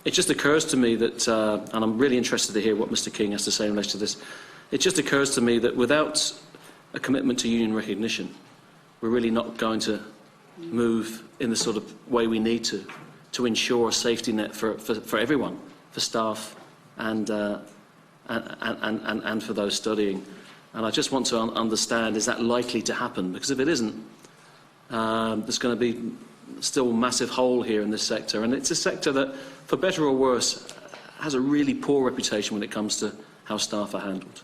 It just occurs to me that, and I'm really interested to hear what Mr King has to say in relation to this, it just occurs to me that without a commitment to union recognition, we're really not going to move in the sort of way we need to ensure a safety net for everyone, for staff and for those studying. And I just want to understand, is that likely to happen? Because if it isn't, there's going to be still a massive hole here in this sector. And it's a sector that, for better or worse, has a really poor reputation when it comes to how staff are handled.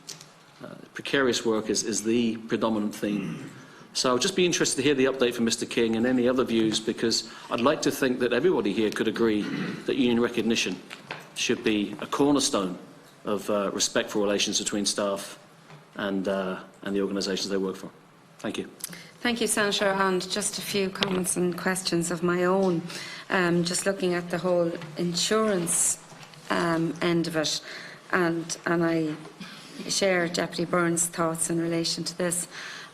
Precarious work is the predominant theme. So I'll just be interested to hear the update from Mr King and any other views, because I'd like to think that everybody here could agree that union recognition should be a cornerstone of respectful relations between staff and the organisations they work for. Thank you. Thank you, Senator. And just a few comments and questions of my own. Just looking at the whole insurance end of it, and I share Deputy Byrne's thoughts in relation to this.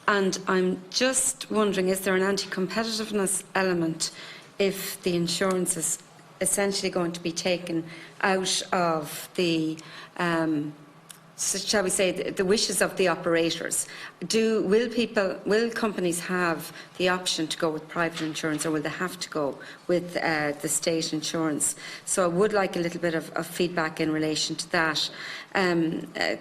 And I'm just wondering, is there an anti-competitiveness element if the insurance is essentially going to be taken out of the shall we say, the wishes of the operators? Will companies have the option to go with private insurance, or will they have to go with the state insurance? So I would like a little bit of feedback in relation to that.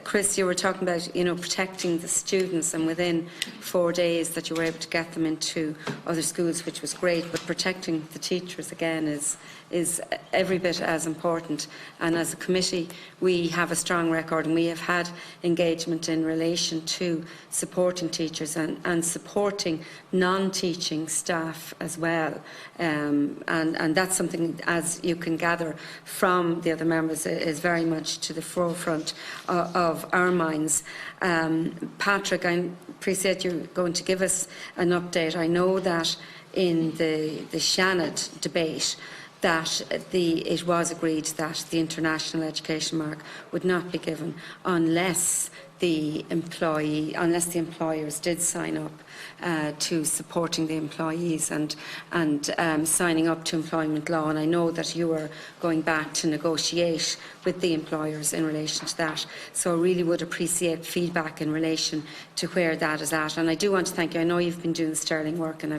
Chris, you were talking about, protecting the students, and within 4 days that you were able to get them into other schools, which was great, but protecting the teachers again is every bit as important. And as a committee, we have a strong record, and we have had engagement in relation to supporting teachers and supporting non-teaching staff as well. And that's something, as you can gather from the other members, is very much to the forefront of our minds. Patrick, I appreciate you going to give us an update. I know that in the Shannon debate, that it was agreed that the international education mark would not be given unless the employers did sign up to supporting the employees and signing up to employment law. And I know that you are going back to negotiate with the employers in relation to that. So I really would appreciate feedback in relation to where that is at. And I do want to thank you. I know you've been doing sterling work, and I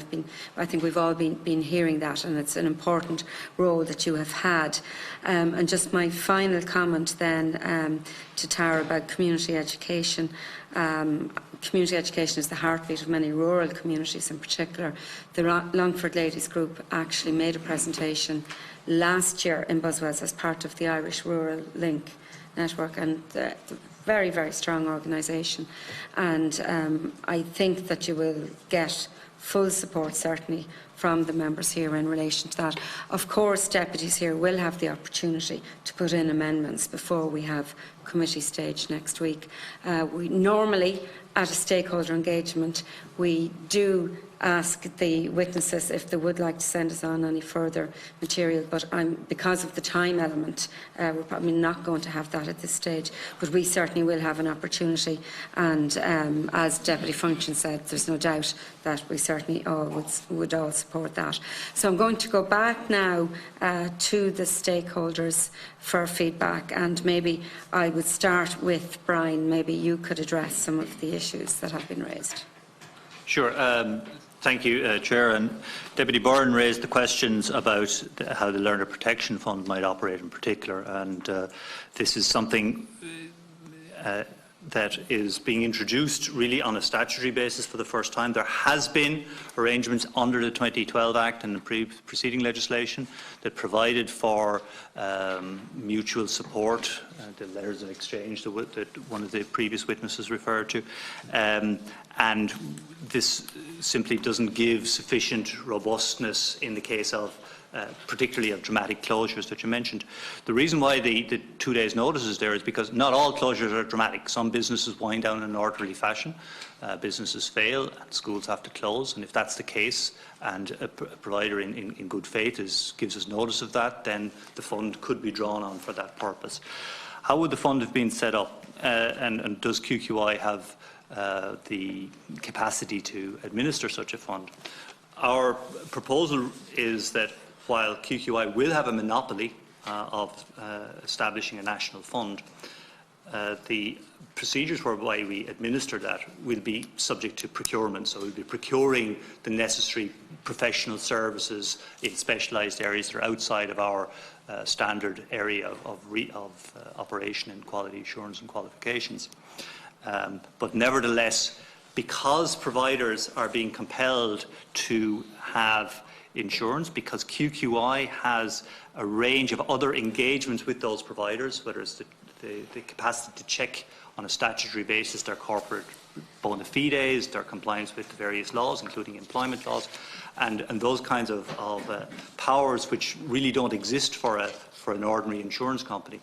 think we've all been hearing that, and it's an important role that you have had. And just my final comment then to Tara about community education. Community education is the heartbeat of many rural communities in particular. The Longford Ladies Group actually made a presentation last year in Buswells as part of the Irish Rural Link Network, and the very, very strong organisation. And I think that you will get full support, certainly, from the members here in relation to that. Of course, deputies here will have the opportunity to put in amendments before we have committee stage next week. We normally, at a stakeholder engagement, we do ask the witnesses if they would like to send us on any further material, but because of the time element, we're probably not going to have that at this stage. But we certainly will have an opportunity, and as Deputy Funchion said, there's no doubt that we certainly all would all support that. So I'm going to go back now to the stakeholders for feedback, and maybe I would start with Brian. Maybe you could address some of the issues that have been raised. Sure. Thank you, Chair. And Deputy Byrne raised the questions about how the Learner Protection Fund might operate in particular, and this is something that is being introduced really on a statutory basis for the first time. There has been arrangements under the 2012 Act and the preceding legislation that provided for mutual support, the letters of exchange that one of the previous witnesses referred to, and this simply doesn't give sufficient robustness in the case of particularly of dramatic closures that you mentioned. The reason why the 2 days notice is there is because not all closures are dramatic. Some businesses wind down in an orderly fashion, businesses fail and schools have to close, and if that's the case and a provider in good faith gives us notice of that, then the fund could be drawn on for that purpose. How would the fund have been set up, and does QQI have the capacity to administer such a fund? Our proposal is that while QQI will have a monopoly of establishing a national fund, the procedures whereby we administer that will be subject to procurement. So we'll be procuring the necessary professional services in specialised areas that are outside of our standard area of operation in quality assurance and qualifications. But nevertheless, because providers are being compelled to have insurance, because QQI has a range of other engagements with those providers, whether it's the capacity to check on a statutory basis their corporate bona fides, their compliance with the various laws, including employment laws, and those kinds of powers which really don't exist for an ordinary insurance company.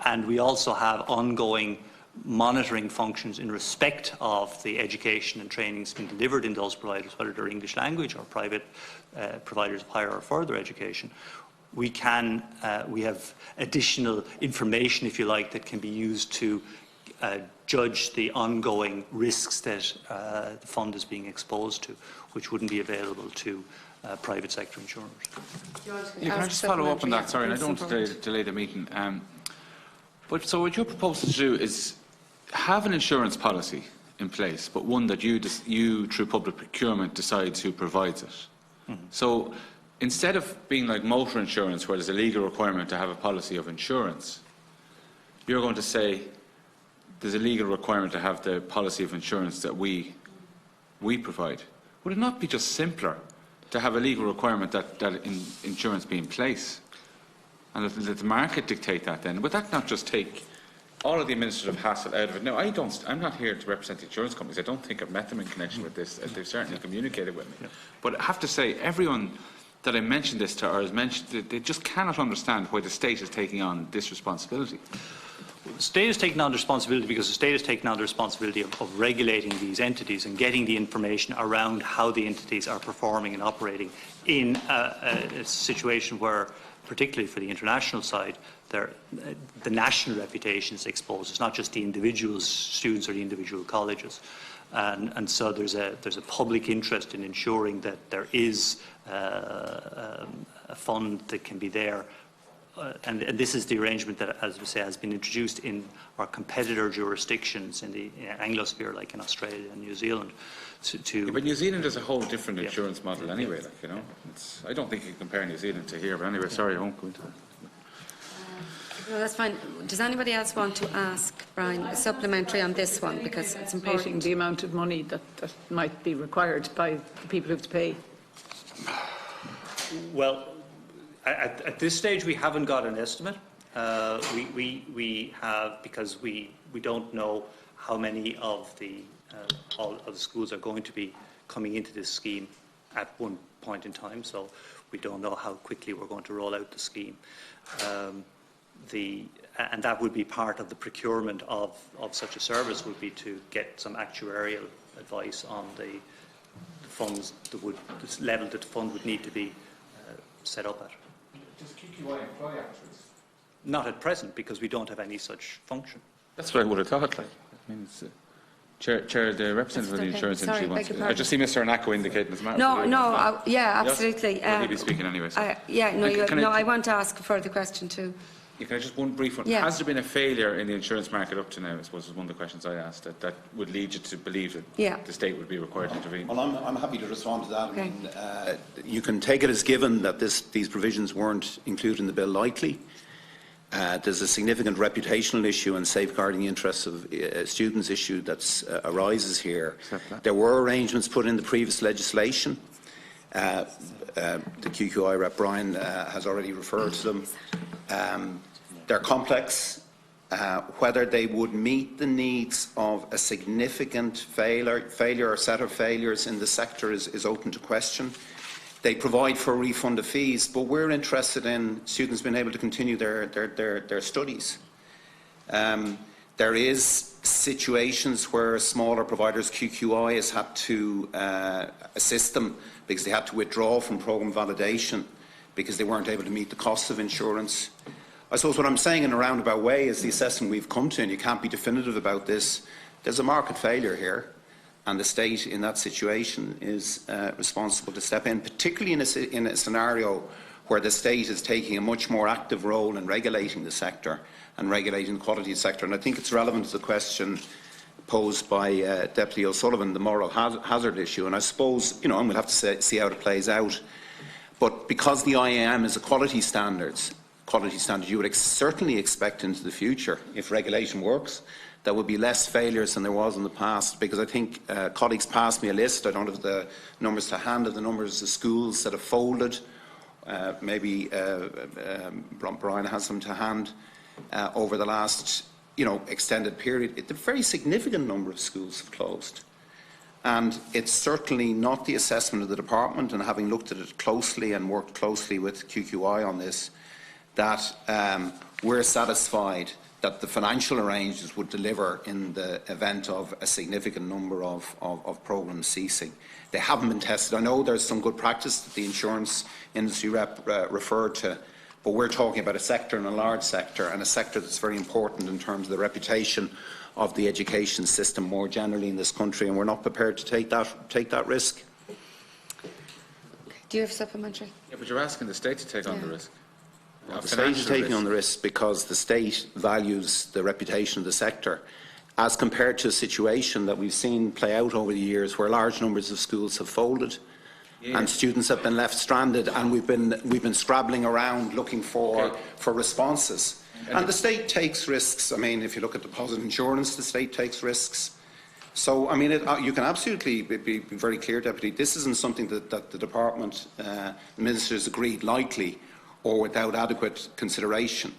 And we also have ongoing monitoring functions in respect of the education and training that's been delivered in those providers, whether they're English language or private providers of higher or further education. We have additional information, if you like, that can be used to judge the ongoing risks that the fund is being exposed to, which wouldn't be available to private sector insurers. Can I just follow up on that? Sorry, and I don't want to delay the meeting. So what you're proposing to do is have an insurance policy in place, but one that you through public procurement, decide who provides it. Mm-hmm. So instead of being like motor insurance, where there's a legal requirement to have a policy of insurance, you're going to say there's a legal requirement to have the policy of insurance that we provide. Would it not be just simpler to have a legal requirement that insurance be in place, and let the market dictate that then? Would that not just take all of the administrative hassle out of it? No, I'm not here to represent the insurance companies. I don't think I've met them in connection with this. They've certainly communicated with me. Yeah. But I have to say, everyone that I mentioned this to or has mentioned, they just cannot understand why the state is taking on this responsibility. The state is taking on the responsibility because the state is taking on the responsibility of regulating these entities and getting the information around how the entities are performing and operating in a situation where, particularly for the international side, the national reputation is exposed. It's not just the individual students or the individual colleges. And so there's a public interest in ensuring that there is a fund that can be there. And this is the arrangement that, as we say, has been introduced in our competitor jurisdictions in the Anglosphere, like in Australia and New Zealand. But New Zealand is a whole different insurance model anyway. Like, you know, I don't think you can compare New Zealand to here. But anyway, sorry, I won't go into that. No, that's fine. Does anybody else want to ask Brian a supplementary on this one, because it's important? The amount of money that might be required by the people who have to pay. Well, at this stage, we haven't got an estimate. We have, because we don't know how many of all of the schools are going to be coming into this scheme at one point in time. So we don't know how quickly we're going to roll out the scheme. And that would be part of the procurement of such a service, would be to get some actuarial advice on the funds that would, the level that the fund would need to be set up at. Does QQI employ actuaries? Not at present, because we don't have any such function. That's what I would have thought. Like, I mean, it's, Chair, the representative of the insurance industry wants to. I just see Mr. Anako indicating as a matter. Yeah, absolutely. Well, he'll be speaking anyway. So. I want to ask a further question too. Can I just one brief one? Yeah. Has there been a failure in the insurance market up to now? I suppose is one of the questions I asked that would lead you to believe that the state would be required to intervene. Well, I'm happy to respond to that. Okay. I mean, you can take it as given that these provisions weren't included in the bill lightly. There's a significant reputational issue and safeguarding the interests of students issue that arises here. There were arrangements put in the previous legislation. The QQI rep Brian has already referred to them. They're complex. Whether they would meet the needs of a significant failure or set of failures in the sector is open to question. They provide for a refund of fees, but we're interested in students being able to continue their studies. There is situations where smaller providers, QQI, has had to assist them because they had to withdraw from programme validation because they weren't able to meet the costs of insurance. I suppose what I'm saying in a roundabout way is the assessment we've come to, and you can't be definitive about this, there's a market failure here, and the state in that situation is responsible to step in, particularly in a scenario where the state is taking a much more active role in regulating the sector and regulating the quality sector. And I think it's relevant to the question posed by Deputy O'Sullivan, the moral hazard issue. And I suppose, and we'll have to see how it plays out. But because the IAM is a quality standard, you would certainly expect into the future, if regulation works, there would be less failures than there was in the past, because I think colleagues passed me a list. I don't have the numbers to hand of the numbers of schools that have folded. Maybe Brian has them to hand over the last extended period. A very significant number of schools have closed. And it's certainly not the assessment of the department, and having looked at it closely and worked closely with QQI on this, that we're satisfied that the financial arrangements would deliver in the event of a significant number of programmes ceasing. They haven't been tested. I know there's some good practice that the insurance industry rep referred to, but we're talking about a sector, and a large sector, and a sector that's very important in terms of the reputation of the education system more generally in this country, and we're not prepared to take that risk. Do you have supplementary? Yeah, but you're asking the state to take on the risk. The state is taking on the risk because the state values the reputation of the sector, as compared to a situation that we've seen play out over the years where large numbers of schools have folded and students have been left stranded, and we've been scrabbling around looking for responses. And the state takes risks. I mean, if you look at deposit insurance, the state takes risks. So, I mean, you can absolutely be very clear, Deputy, this isn't something that the Department ministers agreed lightly or without adequate consideration.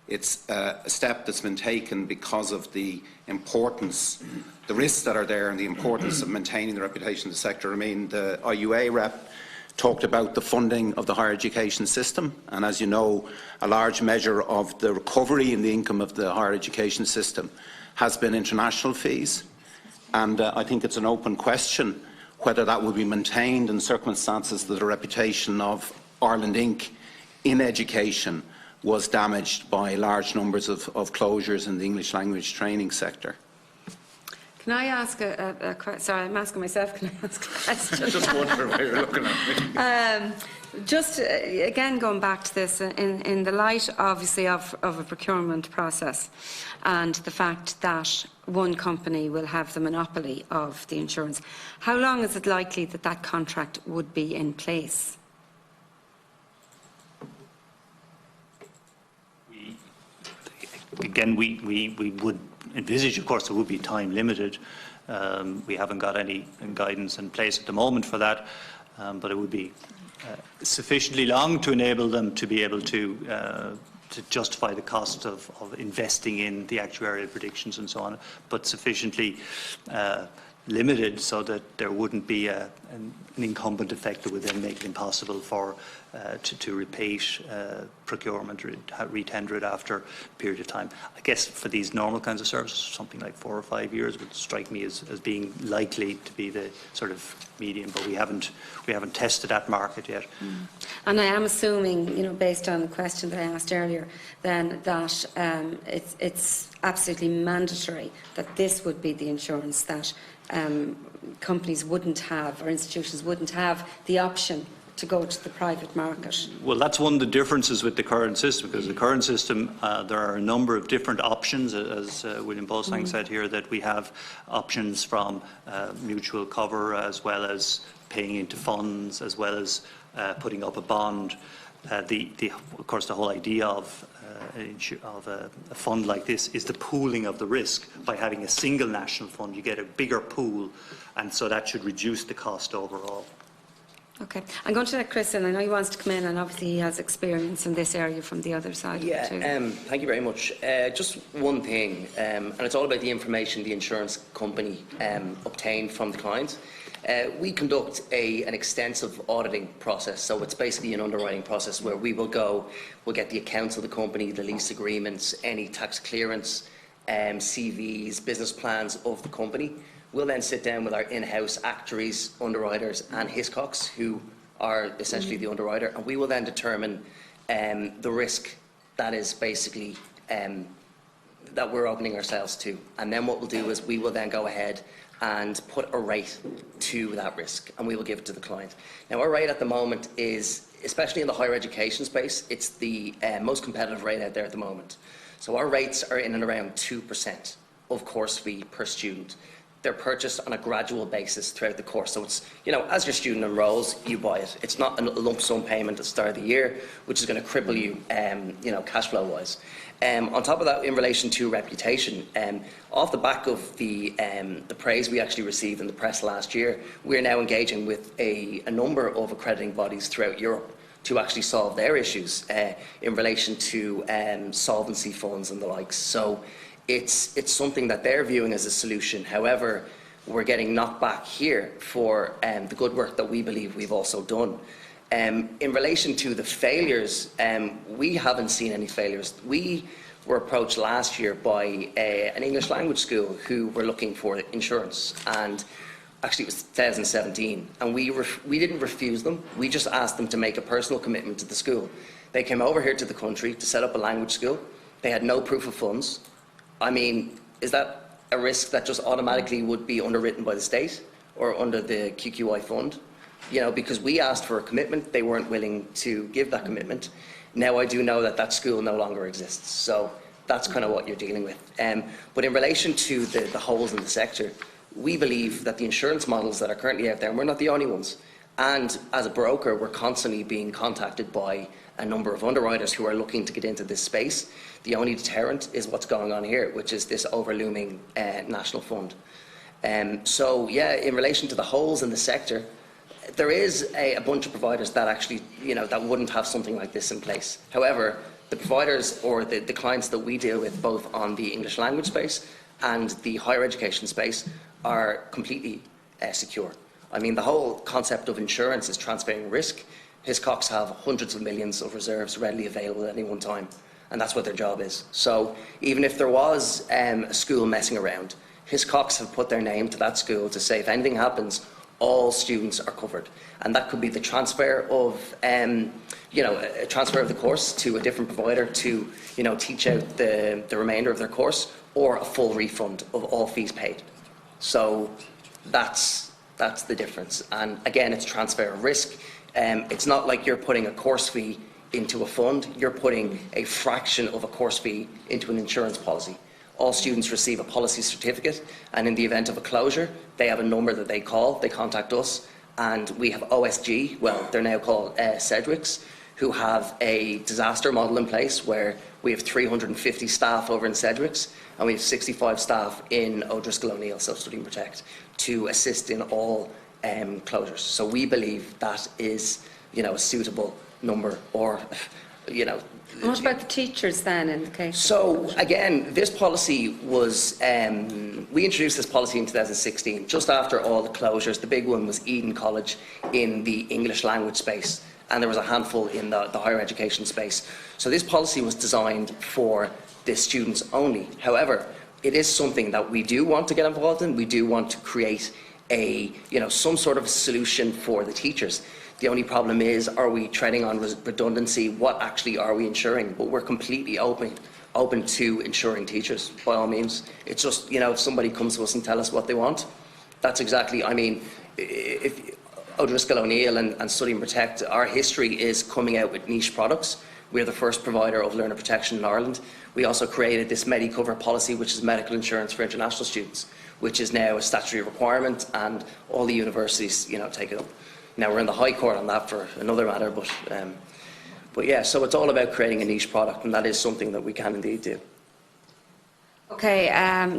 It's a step that's been taken because of the importance, the risks that are there, and the importance of maintaining the reputation of the sector. I mean, the IUA rep talked about the funding of the higher education system, and as you know, a large measure of the recovery in the income of the higher education system has been international fees. And I think it's an open question whether that will be maintained in circumstances that the reputation of Ireland Inc. in education was damaged by large numbers of closures in the English language training sector. Can I ask a question? Sorry, I'm asking myself, can I ask a question? I just wondering why you're looking at me. Just again going back to this, in the light obviously of a procurement process and the fact that one company will have the monopoly of the insurance, how long is it likely that that contract would be in place? Again, we would envisage, of course, it would be time limited. We haven't got any guidance in place at the moment for that, but it would be sufficiently long to enable them to be able to justify the cost of investing in the actuarial predictions and so on, but sufficiently limited so that there wouldn't be an incumbent effect that would then make it impossible for to repeat procurement, re-tender it after a period of time. I guess for these normal kinds of services, something like 4 or 5 years would strike me as being likely to be the sort of median, but we haven't tested that market yet. And I am assuming, you know, based on the question that I asked earlier, then that it's absolutely mandatory that this would be the insurance that companies wouldn't have, or institutions wouldn't have, the option to go to the private market. Well, that's one of the differences with the current system, because the current system, there are a number of different options, as William Bolsang said here, that we have options from mutual cover, as well as paying into funds, as well as putting up a bond. Of course, the whole idea of a fund like this is the pooling of the risk. By having a single national fund, you get a bigger pool, and so that should reduce the cost overall. Okay. I'm going to let Chris in. I know he wants to come in, and obviously he has experience in this area from the other side. Yeah, too. thank you very much. Just one thing, and it's all about the information the insurance company obtained from the client. We conduct an extensive auditing process, so it's basically an underwriting process where we will go, we'll get the accounts of the company, the lease agreements, any tax clearance, CVs, business plans of the company. We'll then sit down with our in-house actuaries, underwriters and Hiscox, who are essentially the underwriter, and we will then determine the risk that is basically that we're opening ourselves to. And then what we'll do is we will then go ahead and put a rate to that risk, and we will give it to the client. Now, our rate at the moment is, especially in the higher education space, it's the most competitive rate out there at the moment. So our rates are in and around 2% of course fee per student. They're purchased on a gradual basis throughout the course. So it's, you know, as your student enrolls, you buy it. It's not a lump sum payment at the start of the year, which is going to cripple you, you know, cash flow wise. On top of that, in relation to reputation, off the back of the praise we actually received in the press last year, we're now engaging with a number of accrediting bodies throughout Europe to actually solve their issues in relation to solvency funds and the likes. So it's something that they're viewing as a solution. However, we're getting knocked back here for the good work that we believe we've also done. In relation to the failures, we haven't seen any failures. We were approached last year by an English language school who were looking for insurance, and actually it was 2017, and we didn't refuse them. We just asked them to make a personal commitment to the school. They came over here to the country to set up a language school. They had no proof of funds. I mean, is that a risk that just automatically would be underwritten by the state or under the QQI fund? You know, because we asked for a commitment, they weren't willing to give that commitment. Now I do know that that school no longer exists, so that's kind of what you're dealing with. But in relation to the holes in the sector, we believe that the insurance models that are currently out there, and we're not the only ones, and as a broker, we're constantly being contacted by a number of underwriters who are looking to get into this space. The only deterrent is what's going on here, which is this overlooming national fund. So, yeah, in relation to the holes in the sector, there is a bunch of providers that actually, you know, that wouldn't have something like this in place. However, the providers or the clients that we deal with, both on the English language space and the higher education space, are completely secure. I mean, the whole concept of insurance is transferring risk. Hiscox have hundreds of millions of reserves readily available at any one time, and that's what their job is. So even if there was a school messing around, Hiscox have put their name to that school to say if anything happens, all students are covered, and that could be the transfer of, you know, a transfer of the course to a different provider to, you know, teach out the remainder of their course, or a full refund of all fees paid. So that's the difference. And again, it's transfer of risk. It's not like you're putting a course fee into a fund. You're putting a fraction of a course fee into an insurance policy. All students receive a policy certificate, and in the event of a closure, they have a number that they call, they contact us, and we have OSG, well, they're now called Sedgwicks, who have a disaster model in place where we have 350 staff over in Sedgwicks, and we have 65 staff in O'Driscoll O'Neill, so Study and Protect, to assist in all closures. So we believe that is, you know, a suitable number, or, you know. And what about the teachers then in the case? So again, this policy was, we introduced this policy in 2016, just after all the closures. The big one was Eden College in the English language space, and there was a handful in the higher education space. So this policy was designed for the students only. However, it is something that we do want to get involved in. We do want to create a, you know, some sort of solution for the teachers. The only problem is, are we treading on redundancy? What actually are we insuring? But we're completely open to insuring teachers, by all means. It's just, you know, if somebody comes to us and tell us what they want, that's exactly, I mean, if O'Driscoll O'Neill and Study and Protect, our history is coming out with niche products. We're the first provider of learner protection in Ireland. We also created this Medicover policy, which is medical insurance for international students, which is now a statutory requirement, and all the universities, you know, take it up. Now, we're in the High Court on that for another matter, but yeah, so it's all about creating a niche product, and that is something that we can indeed do. Okay,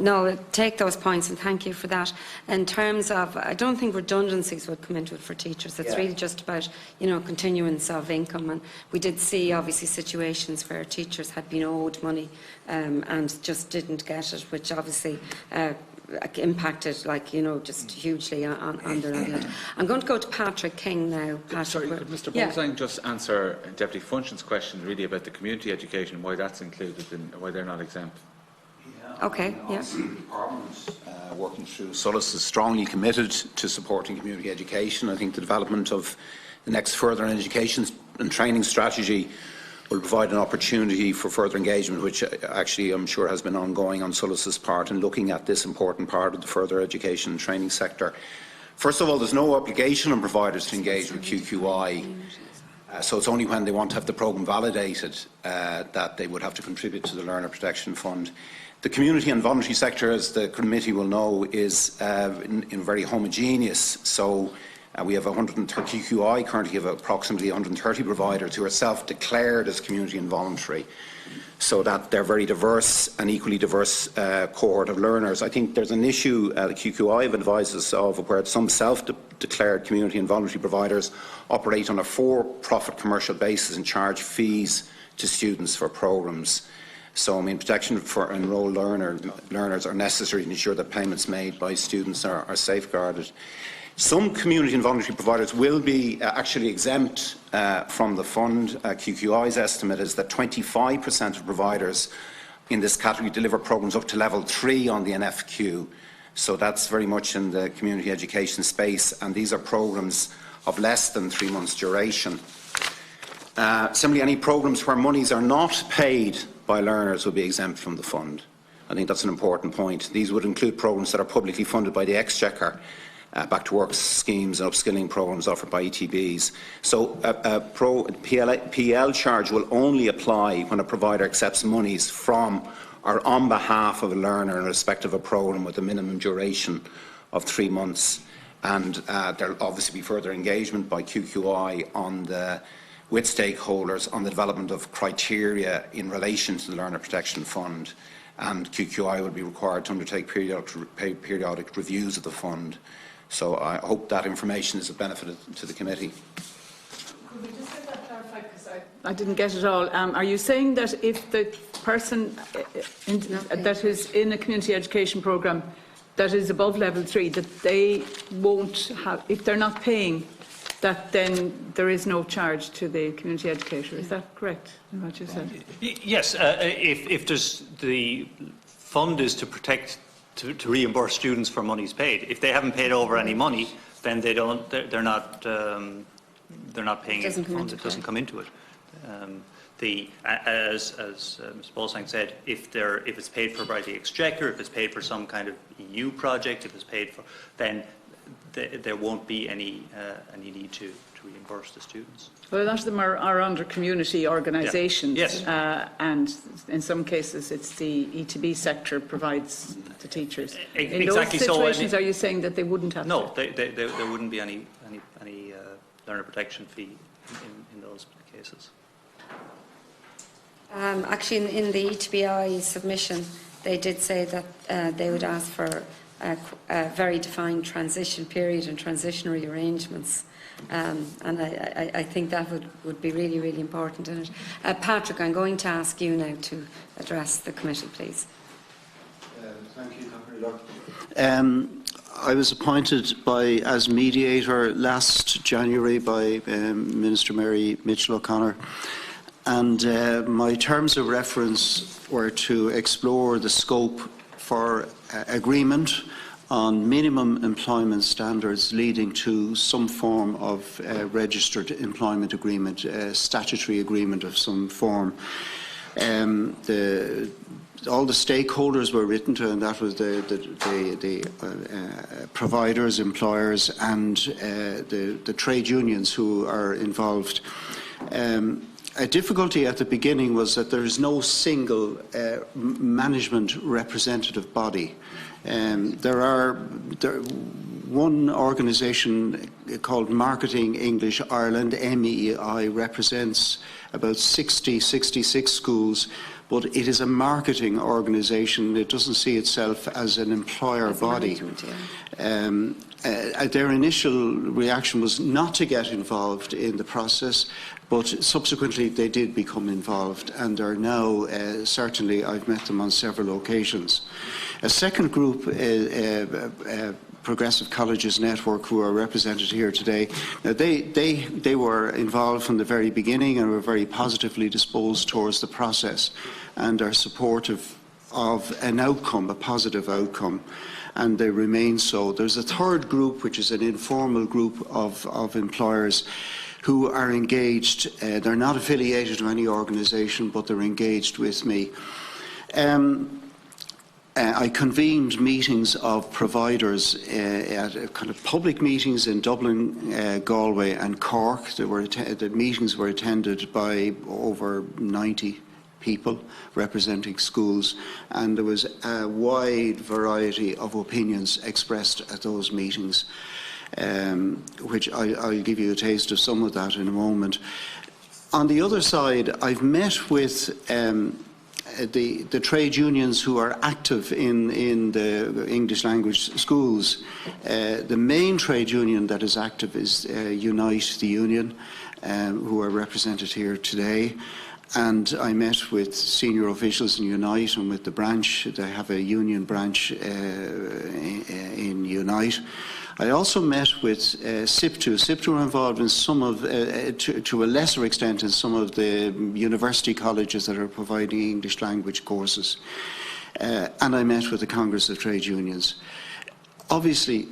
no, take those points, and thank you for that. In terms of, I don't think redundancies would come into it for teachers. It's really just about, you know, continuance of income. And we did see, obviously, situations where teachers had been owed money and just didn't get it, which obviously impacted, like, you know, just hugely on their livelihood. I'm going to go to Patrick King now. Patrick, sorry, could Mr. Bolzang just answer Deputy Funchion's question really about the community education, why that's included and why they're not exempt? Okay, yeah. Parliament, working through Solus, is strongly committed to supporting community education. I think the development of the next further education and training strategy will provide an opportunity for further engagement, which actually I'm sure has been ongoing on Solus's part in looking at this important part of the further education and training sector. First of all, there's no obligation on providers to engage with QQI, so it's only when they want to have the programme validated that they would have to contribute to the Learner Protection Fund. The community and voluntary sector, as the committee will know, is very homogeneous. So we have 130 QI, currently have approximately 130 providers who are self-declared as community and voluntary, so that they're very diverse and equally diverse cohort of learners. I think there's an issue the QQI have advised us of where some self-declared community and voluntary providers operate on a for-profit commercial basis and charge fees to students for programmes. So, I mean, protection for enrolled learners are necessary to ensure that payments made by students are safeguarded. Some community and voluntary providers will be actually exempt from the fund. QQI's estimate is that 25% of providers in this category deliver programmes up to level 3 on the NFQ. So that's very much in the community education space, and these are programmes of less than 3 months' duration. Similarly, any programmes where monies are not paid by learners will be exempt from the fund. I think that's an important point. These would include programmes that are publicly funded by the Exchequer, back to work schemes and upskilling programmes offered by ETBs. So PL charge will only apply when a provider accepts monies from or on behalf of a learner in respect of a programme with a minimum duration of 3 months. And there will obviously be further engagement by QQI with stakeholders on the development of criteria in relation to the Learner Protection Fund. And QQI will be required to undertake periodic reviews of the fund. So I hope that information is of benefit to the committee. Could we just get that clarified, because I didn't get it all. Are you saying that if the person that is in a community education programme that is above level 3, that they won't have, if they're not paying, that then there is no charge to the community educator? Is that correct in what you said? Yes, if there's the fund is to protect, to reimburse students for monies paid. If they haven't paid over any money, then they're not paying it. It doesn't come into it. As Ms. Bolsang said, if it's paid for by the Exchequer, if it's paid for some kind of EU project, if it's paid for, then there won't be any need to reimburse the students. Well, a lot of them are under community organisations, yeah. Yes. And in some cases it's the ETB sector provides the teachers. In exactly. those situations, are you saying that they wouldn't have? No, there wouldn't be any learner protection fee in those cases. Actually, in the ETBI submission, they did say that they would ask for a very defined transition period and transitionary arrangements. And I think that would be really, really important in it. Patrick, I'm going to ask you now to address the committee, please. Thank you, Dr. I was appointed as mediator last January by Minister Mary Mitchell O'Connor, and my terms of reference were to explore the scope for agreement on minimum employment standards leading to some form of registered employment agreement, statutory agreement of some form. All the stakeholders were written to, and that was the providers, employers, and the trade unions who are involved. A difficulty at the beginning was that there is no single management representative body. One organisation called Marketing English Ireland, MEI, represents about 66 schools, but it is a marketing organisation. It doesn't see itself as an employer body. Their initial reaction was not to get involved in the process, but subsequently they did become involved and are now, certainly I've met them on several occasions. A second group, Progressive Colleges Network, who are represented here today, now they were involved from the very beginning and were very positively disposed towards the process and are supportive of an outcome, a positive outcome, and they remain so. There's a third group, which is an informal group of employers who are engaged. They're not affiliated to any organisation, but they're engaged with me. I convened meetings of providers at kind of public meetings in Dublin, Galway and Cork. The meetings were attended by over 90 people representing schools, and there was a wide variety of opinions expressed at those meetings, which I'll give you a taste of some of that in a moment. On the other side, I've met with the trade unions who are active in the English language schools. The main trade union that is active is Unite, the union, who are represented here today. and I met with senior officials in Unite and with the branch. They have a union branch in Unite. I also met with SIPTU. SIPTU are involved in some of, to a lesser extent, in some of the university colleges that are providing English language courses. And I met with the Congress of Trade Unions. Obviously,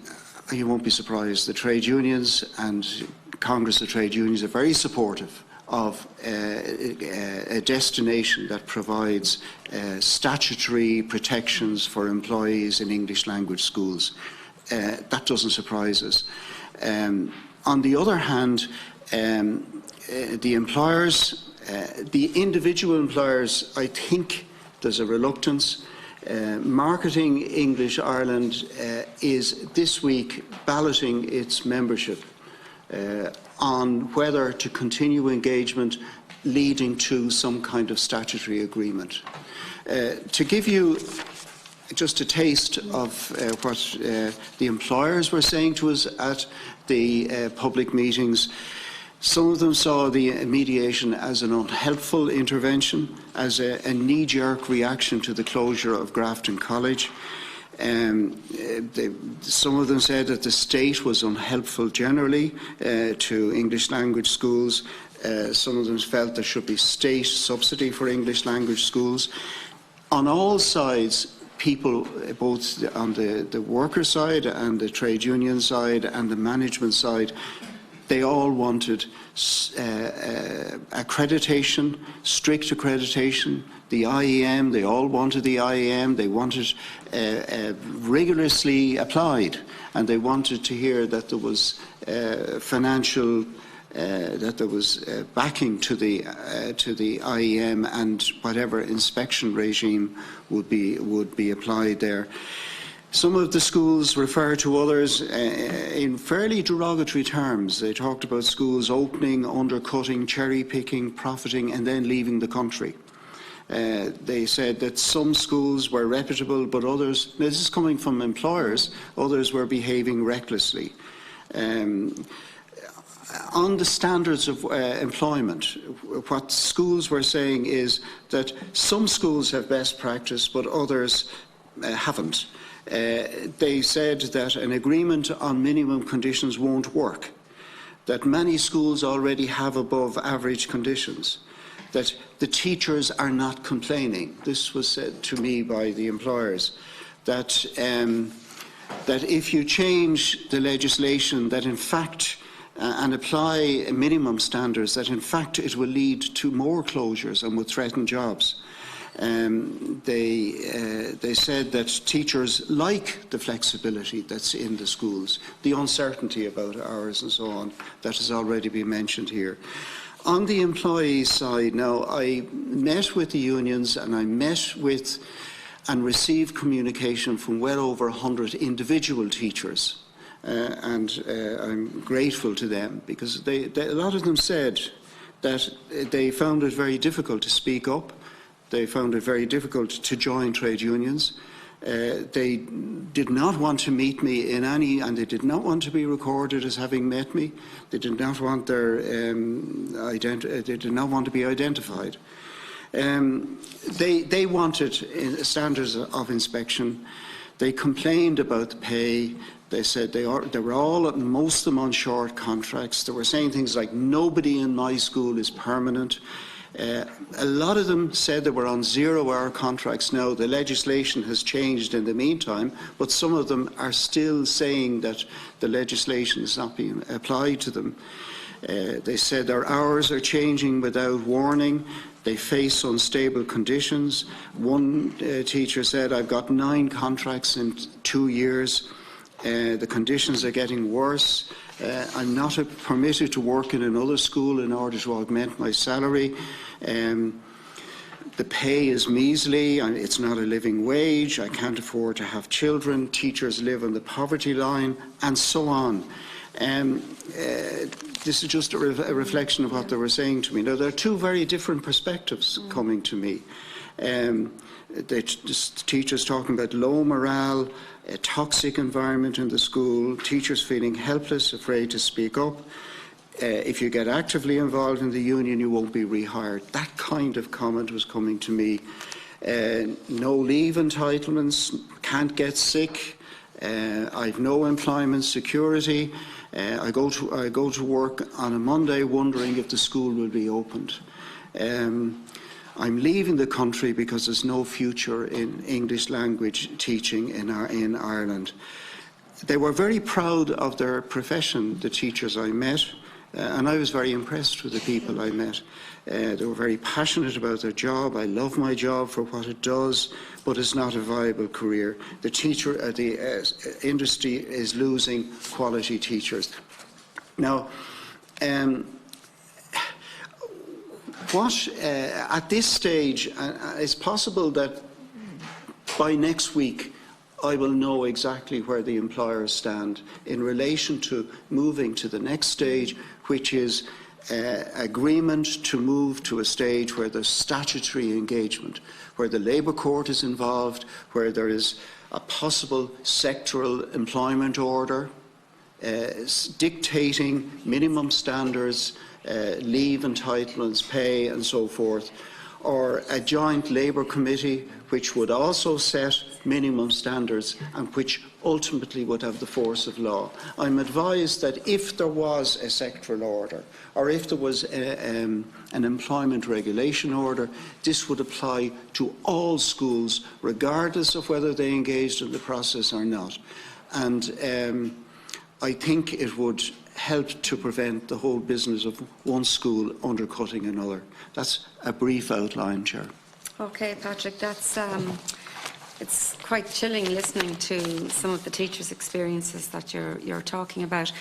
you won't be surprised, the trade unions and Congress of Trade Unions are very supportive of a destination that provides statutory protections for employees in English language schools. That doesn't surprise us. On the other hand, the employers, the individual employers, I think there's a reluctance. Marketing English Ireland is this week balloting its membership on whether to continue engagement leading to some kind of statutory agreement. To give you just a taste of what the employers were saying to us at the public meetings, some of them saw the mediation as an unhelpful intervention, as a knee-jerk reaction to the closure of Grafton College. Some of them said that the state was unhelpful generally to English language schools. Some of them felt there should be state subsidy for English language schools. On all sides, people, both on the worker side and the trade union side and the management side, they all wanted accreditation, strict accreditation. The IEM, they all wanted the IEM. They wanted rigorously applied, and they wanted to hear that there was financial, that there was backing to the IEM, and whatever inspection regime would be applied there. Some of the schools refer to others in fairly derogatory terms. They talked about schools opening, undercutting, cherry-picking, profiting, and then leaving the country. They said that some schools were reputable, but others, this is coming from employers, others were behaving recklessly. On the standards of employment, what schools were saying is that some schools have best practice, but others haven't. They said that an agreement on minimum conditions won't work, that many schools already have above average conditions, that the teachers are not complaining. This was said to me by the employers, that if you change the legislation, that in fact, and apply minimum standards, that in fact it will lead to more closures and will threaten jobs. They said that teachers like the flexibility that's in the schools, the uncertainty about hours and so on, that has already been mentioned here. On the employees' side now, I met with the unions and I met with and received communication from well over 100 individual teachers. And I'm grateful to them, because a lot of them said that they found it very difficult to speak up. They found it very difficult to join trade unions. They did not want to meet me in any, and they did not want to be recorded as having met me. They did not want their they did not want to be identified. They wanted standards of inspection. They complained about the pay. They said they were all, most of them, on short contracts. They were saying things like, nobody in my school is permanent. A lot of them said they were on 0-hour contracts now. The legislation has changed in the meantime, but some of them are still saying that the legislation is not being applied to them. They said their hours are changing without warning. They face unstable conditions. One teacher said, I've got 9 contracts in 2 years. The conditions are getting worse. I'm not permitted to work in another school in order to augment my salary. The pay is measly, and it's not a living wage. I can't afford to have children. Teachers live on the poverty line, and so on. This is just a reflection of what they were saying to me. Now, there are 2 very different perspectives coming to me. Teachers talking about low morale, a toxic environment in the school, teachers feeling helpless, afraid to speak up. if you get actively involved in the union, you won't be rehired. That kind of comment was coming to me. No leave entitlements, can't get sick, I've no employment security, I go to work on a Monday wondering if the school will be opened. I'm leaving the country because there's no future in English language teaching in Ireland. They were very proud of their profession, the teachers I met, and I was very impressed with the people I met. They were very passionate about their job. I love my job for what it does, but it's not a viable career. The industry is losing quality teachers. Now, at this stage, it's possible that by next week I will know exactly where the employers stand in relation to moving to the next stage, which is agreement to move to a stage where there's statutory engagement, where the Labour Court is involved, where there is a possible sectoral employment order dictating minimum standards, leave entitlements, pay and so forth, or a joint Labour committee which would also set minimum standards and which ultimately would have the force of law. I'm advised that if there was a sectoral order or if there was an employment regulation order, this would apply to all schools regardless of whether they engaged in the process or not. And I think it would help to prevent the whole business of one school undercutting another. That's a brief outline, Chair. Okay, Patrick, that's it's quite chilling listening to some of the teachers' experiences that you're talking about.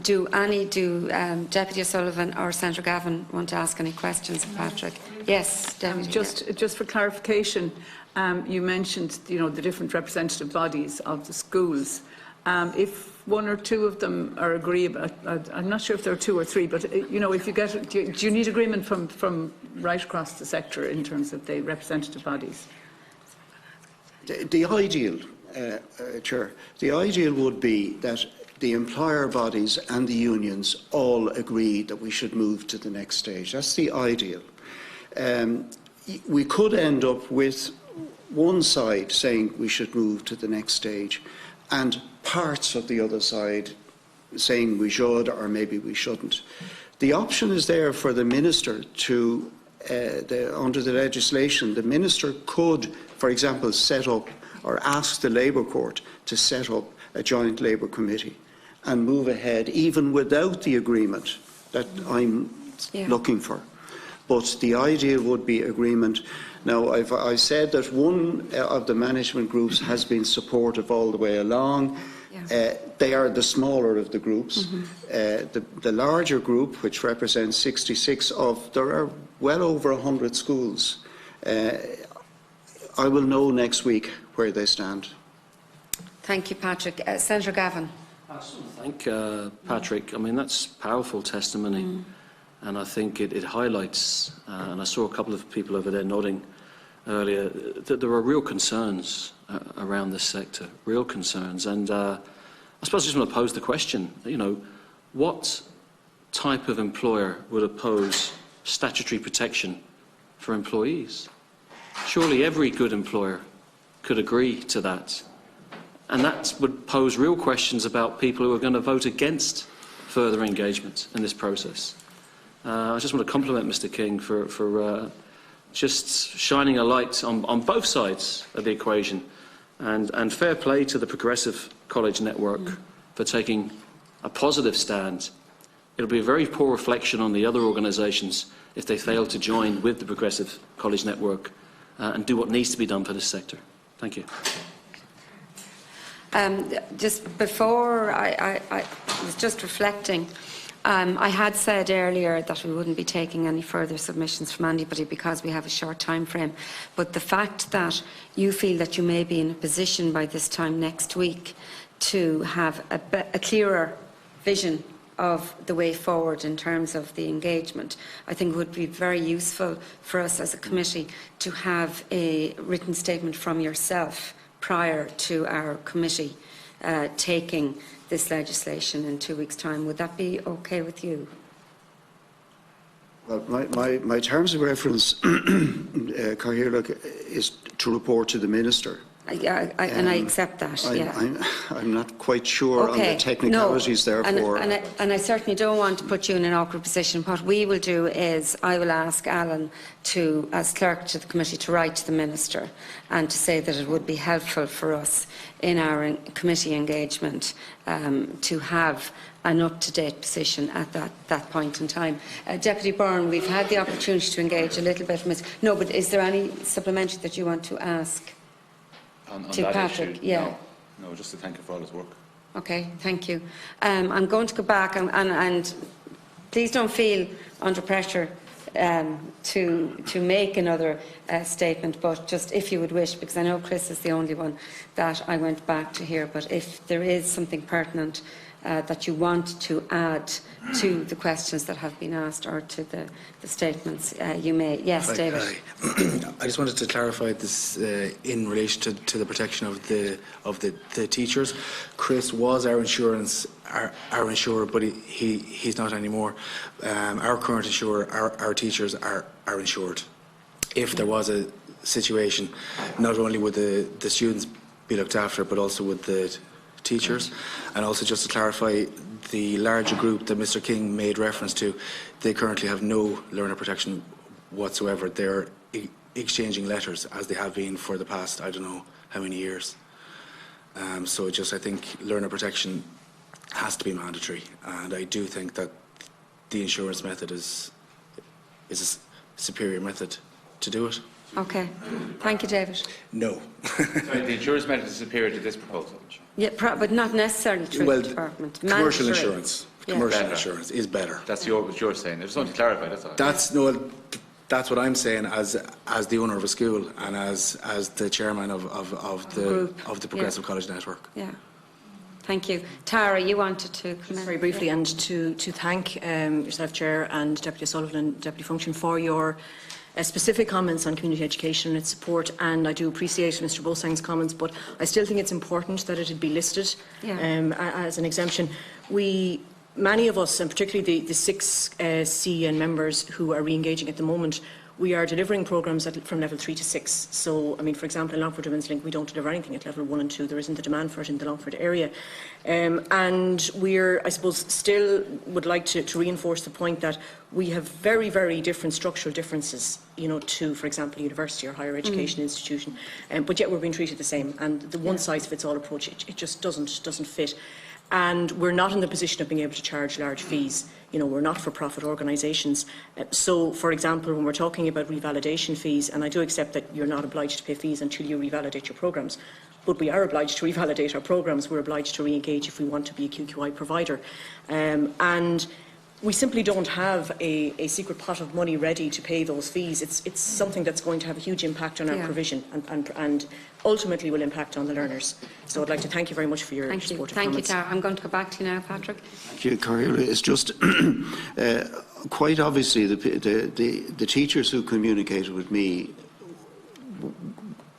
Do Deputy O'Sullivan or Senator Gavan want to ask any questions of Patrick? Yes, Deputy. Just for clarification, you mentioned, the different representative bodies of the schools. If one or two of them are agreeable, I'm not sure if there are two or three, but if you get, do you need agreement from right across the sector in terms of the representative bodies? The ideal, Chair, the ideal would be that the employer bodies and the unions all agree that we should move to the next stage. That's the ideal. We could end up with one side saying we should move to the next stage and parts of the other side saying we should or maybe we shouldn't. The option is there for the Minister to, under the legislation, the Minister could, for example, set up or ask the Labour Court to set up a joint Labour committee and move ahead even without the agreement that I'm looking for. But the ideal would be agreement. Now, I've said that one of the management groups has been supportive all the way along. They are the smaller of the groups. The larger group, which represents 66 there are well over 100 schools. I will know next week where they stand. Thank you, Patrick. Senator Gavan. Thank Patrick. I mean, that's powerful testimony. And I think it highlights, and I saw a couple of people over there nodding earlier, that there are real concerns around this sector, real concerns. And I suppose I just want to pose the question, what type of employer would oppose statutory protection for employees? Surely every good employer could agree to that. And that would pose real questions about people who are going to vote against further engagement in this process. I just want to compliment Mr King for just shining a light on both sides of the equation, and fair play to the Progressive College Network for taking a positive stand. It'll be a very poor reflection on the other organisations if they fail to join with the Progressive College Network and do what needs to be done for this sector. Thank you. Just before, I was just reflecting. I had said earlier that we wouldn't be taking any further submissions from anybody because we have a short time frame. But the fact that you feel that you may be in a position by this time next week to have a clearer vision of the way forward in terms of the engagement, I think would be very useful for us as a committee to have a written statement from yourself prior to our committee taking this legislation in 2 weeks' time. Would that be okay with you? Well, my terms of reference, Cathaoirleach, is to report to the Minister. And I accept that, I'm not quite sure on the technicalities, therefore. And I certainly don't want to put you in an awkward position. What we will do is I will ask Alan to, as clerk to the committee, to write to the Minister and to say that it would be helpful for us in our committee engagement to have an up-to-date position at that point in time. Deputy Byrne, we've had the opportunity to engage a little bit. No, but is there any supplementary that you want to ask? On to that Patrick, issue, no, just to thank him for all his work. Okay, thank you. I'm going to go back and please don't feel under pressure to make another statement, but just if you would wish, because I know Chris is the only one that I went back to here, but if there is something pertinent that you want to add to the questions that have been asked or to the statements, you may. Yes, David. I just wanted to clarify this in relation to the protection of the teachers. Chris was our insurer, but he's not anymore. Our current insurer, our teachers are insured. If there was a situation, not only would the students be looked after, but also would the teachers. And also, just to clarify, the larger group that Mr. King made reference to, they currently have no learner protection whatsoever. They're exchanging letters, as they have been for the past, I don't know how many years. So I think learner protection has to be mandatory, and I do think that the insurance method is a superior method to do it. Okay. Thank you, David. No. Sorry, the insurance method is superior to this proposal. Yeah, but not necessarily through the department. Commercial Mandatory. insurance. Commercial insurance is better. That's what you're saying. I just want to clarify. That's all. That's what I'm saying as the owner of a school and as the chairman of the Progressive College Network. Yeah. Thank you. Tara, you wanted to comment? Very briefly, and to thank yourself, Chair, and Deputy O'Loughlin and Deputy Funchion for your specific comments on community education and its support, and I do appreciate Mr Bosang's comments, but I still think it's important that it be listed as an exemption. Many of us, and particularly the 6 CEN members who are re-engaging at the moment, we are delivering programmes from level 3 to 6. So, I mean, for example, in Longford Women's Link, we don't deliver anything at level 1 and 2. There isn't the demand for it in the Longford area. And we're, I suppose, still would like to reinforce the point that we have very, very different structural differences, to, for example, a university or higher education institution. But yet we're being treated the same. And the one-size-fits-all approach, it just doesn't fit. And we're not in the position of being able to charge large fees. We're not-for-profit organisations. So, for example, when we're talking about revalidation fees, and I do accept that you're not obliged to pay fees until you revalidate your programmes, but we are obliged to revalidate our programmes. We're obliged to re-engage if we want to be a QQI provider. And we simply don't have a secret pot of money ready to pay those fees. It's something that's going to have a huge impact on our provision and ultimately will impact on the learners. So I'd like to thank you very much for your supportive comments. Thank you, Tara. I'm going to go back to you now, Patrick. Thank you, Cathaoirleach. It's just quite obviously the teachers who communicated with me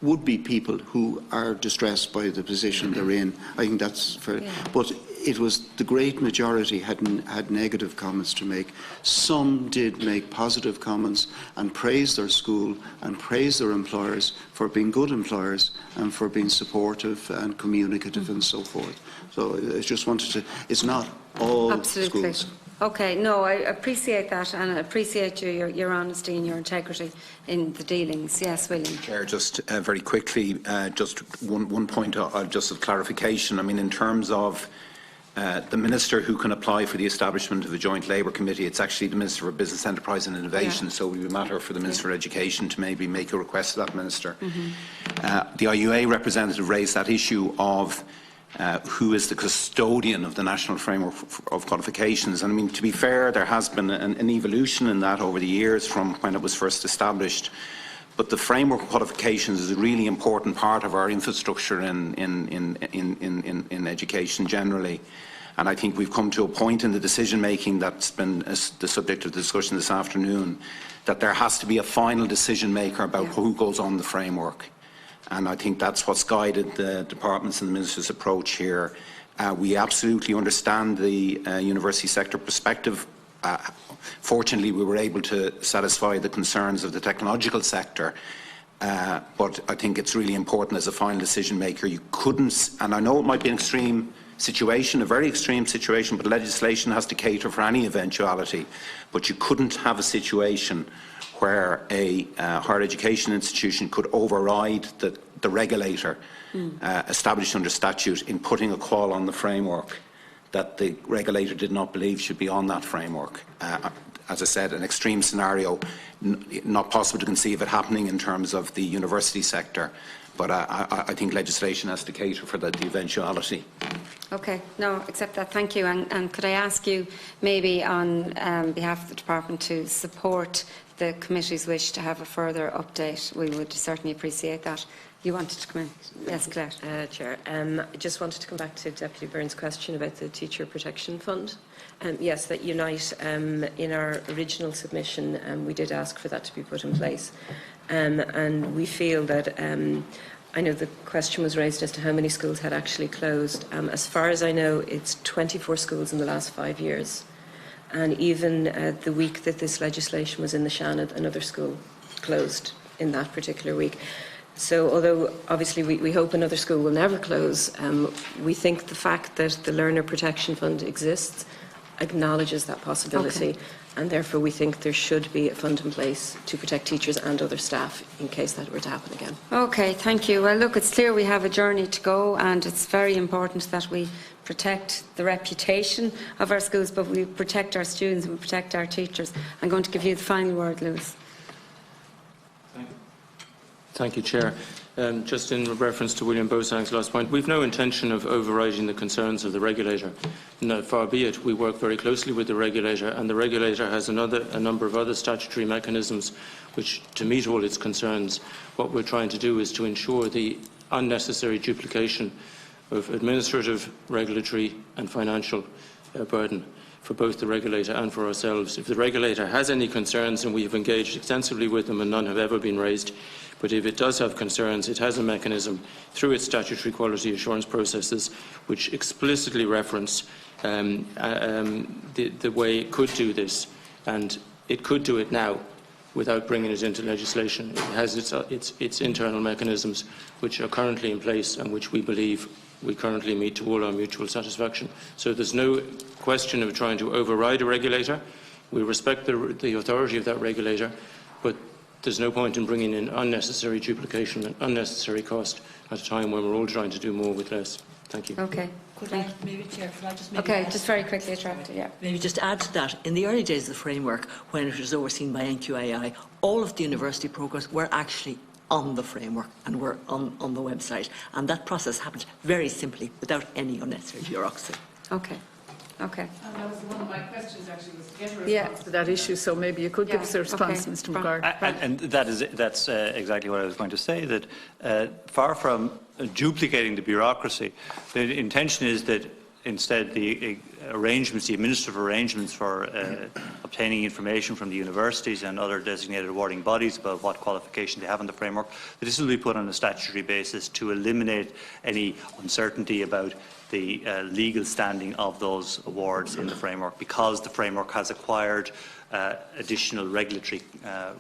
would be people who are distressed by the position they're in. I think that's fair. But it was the great majority had negative comments to make. Some did make positive comments and praise their school and praise their employers for being good employers and for being supportive and communicative and so forth. So I just wanted to, it's not all schools. Okay, no, I appreciate that, and I appreciate your honesty and your integrity in the dealings. Yes, William. Chair, just very quickly, just one point just of clarification. I mean, in terms of the Minister who can apply for the establishment of a joint Labour Committee, it's actually the Minister for Business, Enterprise and Innovation, so it would matter for the Minister for Education to maybe make a request to that Minister. The IUA representative raised that issue of who is the custodian of the National Framework of Qualifications. And I mean, to be fair, there has been an evolution in that over the years from when it was first established. But the Framework of Qualifications is a really important part of our infrastructure in education generally. And I think we've come to a point in the decision-making that's been the subject of the discussion this afternoon, that there has to be a final decision-maker about who goes on the framework. And I think that's what's guided the department's and the Minister's approach here. We absolutely understand the university sector perspective. Fortunately, we were able to satisfy the concerns of the technological sector. But I think it's really important as a final decision maker. You couldn't, and I know it might be an extreme situation, a very extreme situation, but legislation has to cater for any eventuality. But you couldn't have a situation where a higher education institution could override the regulator established under statute in putting a call on the framework that the regulator did not believe should be on that framework. As I said, an extreme scenario, not possible to conceive it happening in terms of the university sector, but I think legislation has to cater for the eventuality. Okay, no, accept that, thank you. And could I ask you maybe on behalf of the Department to support the committee's wish to have a further update? We would certainly appreciate that. You wanted to come in? Yes, Claire. Chair, I just wanted to come back to Deputy Byrne's question about the Teacher Protection Fund. Yes, that Unite, in our original submission, we did ask for that to be put in place. And we feel that, I know the question was raised as to how many schools had actually closed. As far as I know, it's 24 schools in the last 5 years. And even the week that this legislation was in the Shannon, another school closed in that particular week. So although obviously we hope another school will never close, we think the fact that the Learner Protection Fund exists acknowledges that possibility. Okay. And therefore we think there should be a fund in place to protect teachers and other staff in case that were to happen again. Okay, thank you. Well, look, it's clear we have a journey to go, and it's very important that we protect the reputation of our schools, but we protect our students and we protect our teachers. I'm going to give you the final word, Lewis. Thank you, Chair. Just in reference to William Bosang's last point, we've no intention of overriding the concerns of the regulator. No, far be it. We work very closely with the regulator, and the regulator has a number of other statutory mechanisms which, to meet all its concerns, what we're trying to do is to ensure the unnecessary duplication of administrative, regulatory and financial burden for both the regulator and for ourselves. If the regulator has any concerns, and we have engaged extensively with them and none have ever been raised, but if it does have concerns, it has a mechanism through its statutory quality assurance processes which explicitly reference the way it could do this, and it could do it now without bringing it into legislation. It has its internal mechanisms which are currently in place and which we believe we currently meet to all our mutual satisfaction. So there's no question of trying to override a regulator. We respect the authority of that regulator, but there's no point in bringing in unnecessary duplication and unnecessary cost at a time when we're all trying to do more with less. Thank you. Okay. Just very quickly interrupt you. Yeah. Maybe just add to that, in the early days of the framework, when it was overseen by NQAI, all of the university programmes were actually on the framework and were on the website. And that process happened very simply, without any unnecessary bureaucracy. Okay. Okay. And that was one of my questions, actually, was to get a response to that issue, so maybe you could give us a response, Mr. McGard. And that's exactly what I was going to say, that far from duplicating the bureaucracy, the intention is that instead the arrangements, the administrative arrangements for obtaining information from the universities and other designated awarding bodies about what qualification they have in the framework, that this will be put on a statutory basis to eliminate any uncertainty about the legal standing of those awards in the framework, because the framework has acquired additional regulatory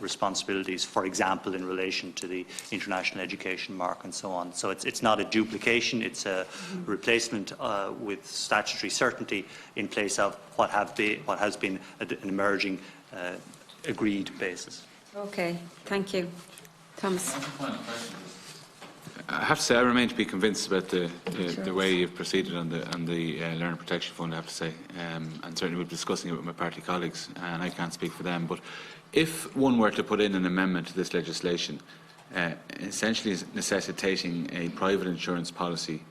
responsibilities, for example, in relation to the international education mark and so on. So it's not a duplication, it's a replacement with statutory certainty in place of what has been an emerging agreed basis. Okay, thank you. Thomas. I have to say, I remain to be convinced about the way you've proceeded on the Learner Protection Fund, I have to say, and certainly we'll be discussing it with my party colleagues, and I can't speak for them, but if one were to put in an amendment to this legislation, essentially necessitating a private insurance policy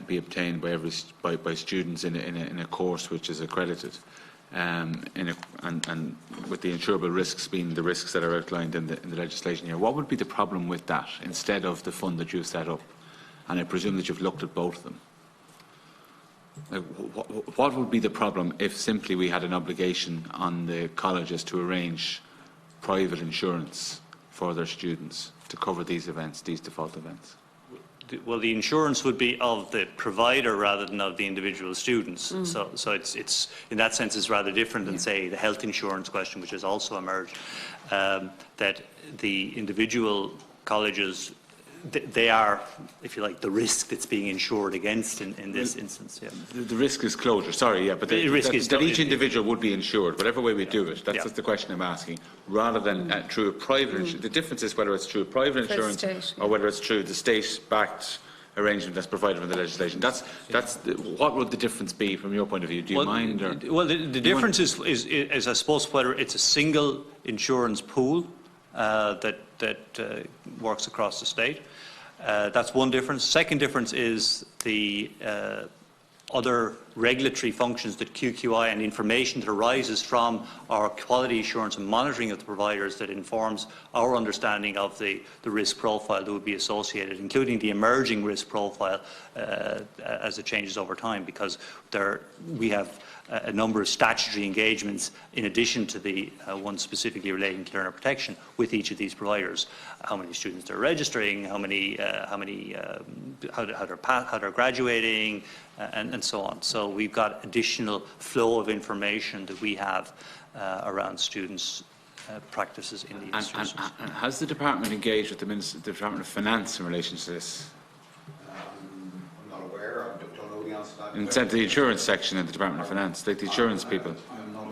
be obtained by students in a course which is accredited, and with the insurable risks being the risks that are outlined in the legislation here, what would be the problem with that instead of the fund that you've set up? And I presume that you've looked at both of them. What would be the problem if simply we had an obligation on the colleges to arrange private insurance for their students to cover these events, these default events? the insurance would be of the provider rather than of the individual students. So it's in that sense it's rather different than say the health insurance question, which has also emerged. That the individual colleges, they are, if you like, the risk that's being insured against in this instance. Yeah. The risk is closure. Sorry, yeah, but that each individual would be insured, whatever way we do it. That's just the question I'm asking. Rather than through a private insurance. The difference is whether it's through a private insurance or whether it's through the state-backed arrangement that's provided in the legislation. What would the difference be from your point of view? Do you mind? Or? Well, the difference is, I suppose, whether it's a single insurance pool that works across the state. That's one difference. Second difference is the other regulatory functions that QQI and information that arises from our quality assurance and monitoring of the providers that informs our understanding of the risk profile that would be associated, including the emerging risk profile as it changes over time, because we have a number of statutory engagements in addition to the one specifically relating to learner protection with each of these providers. How many students they're registering, how they're graduating, and so on. So we've got additional flow of information that we have around students' practices in the institutions. And has the department engaged with the Department of Finance in relation to this? I'm not aware. I don't know the answer to that. In terms of the insurance section in the Department of Finance, like the insurance people. I'm not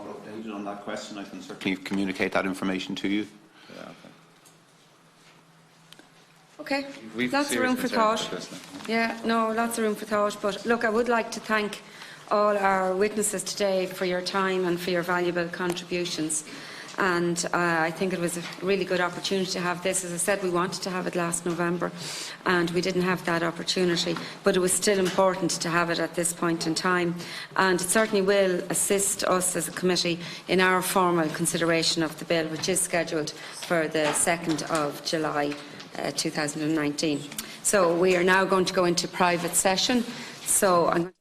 updated on that question. I can certainly communicate that information to you. Okay, lots of room for thought. Yeah, no, lots of room for thought. But look, I would like to thank all our witnesses today for your time and for your valuable contributions. And I think it was a really good opportunity to have this. As I said, we wanted to have it last November and we didn't have that opportunity, but it was still important to have it at this point in time. And it certainly will assist us as a committee in our formal consideration of the bill, which is scheduled for the 2nd of July 2019. So we are now going to go into private session. So I'm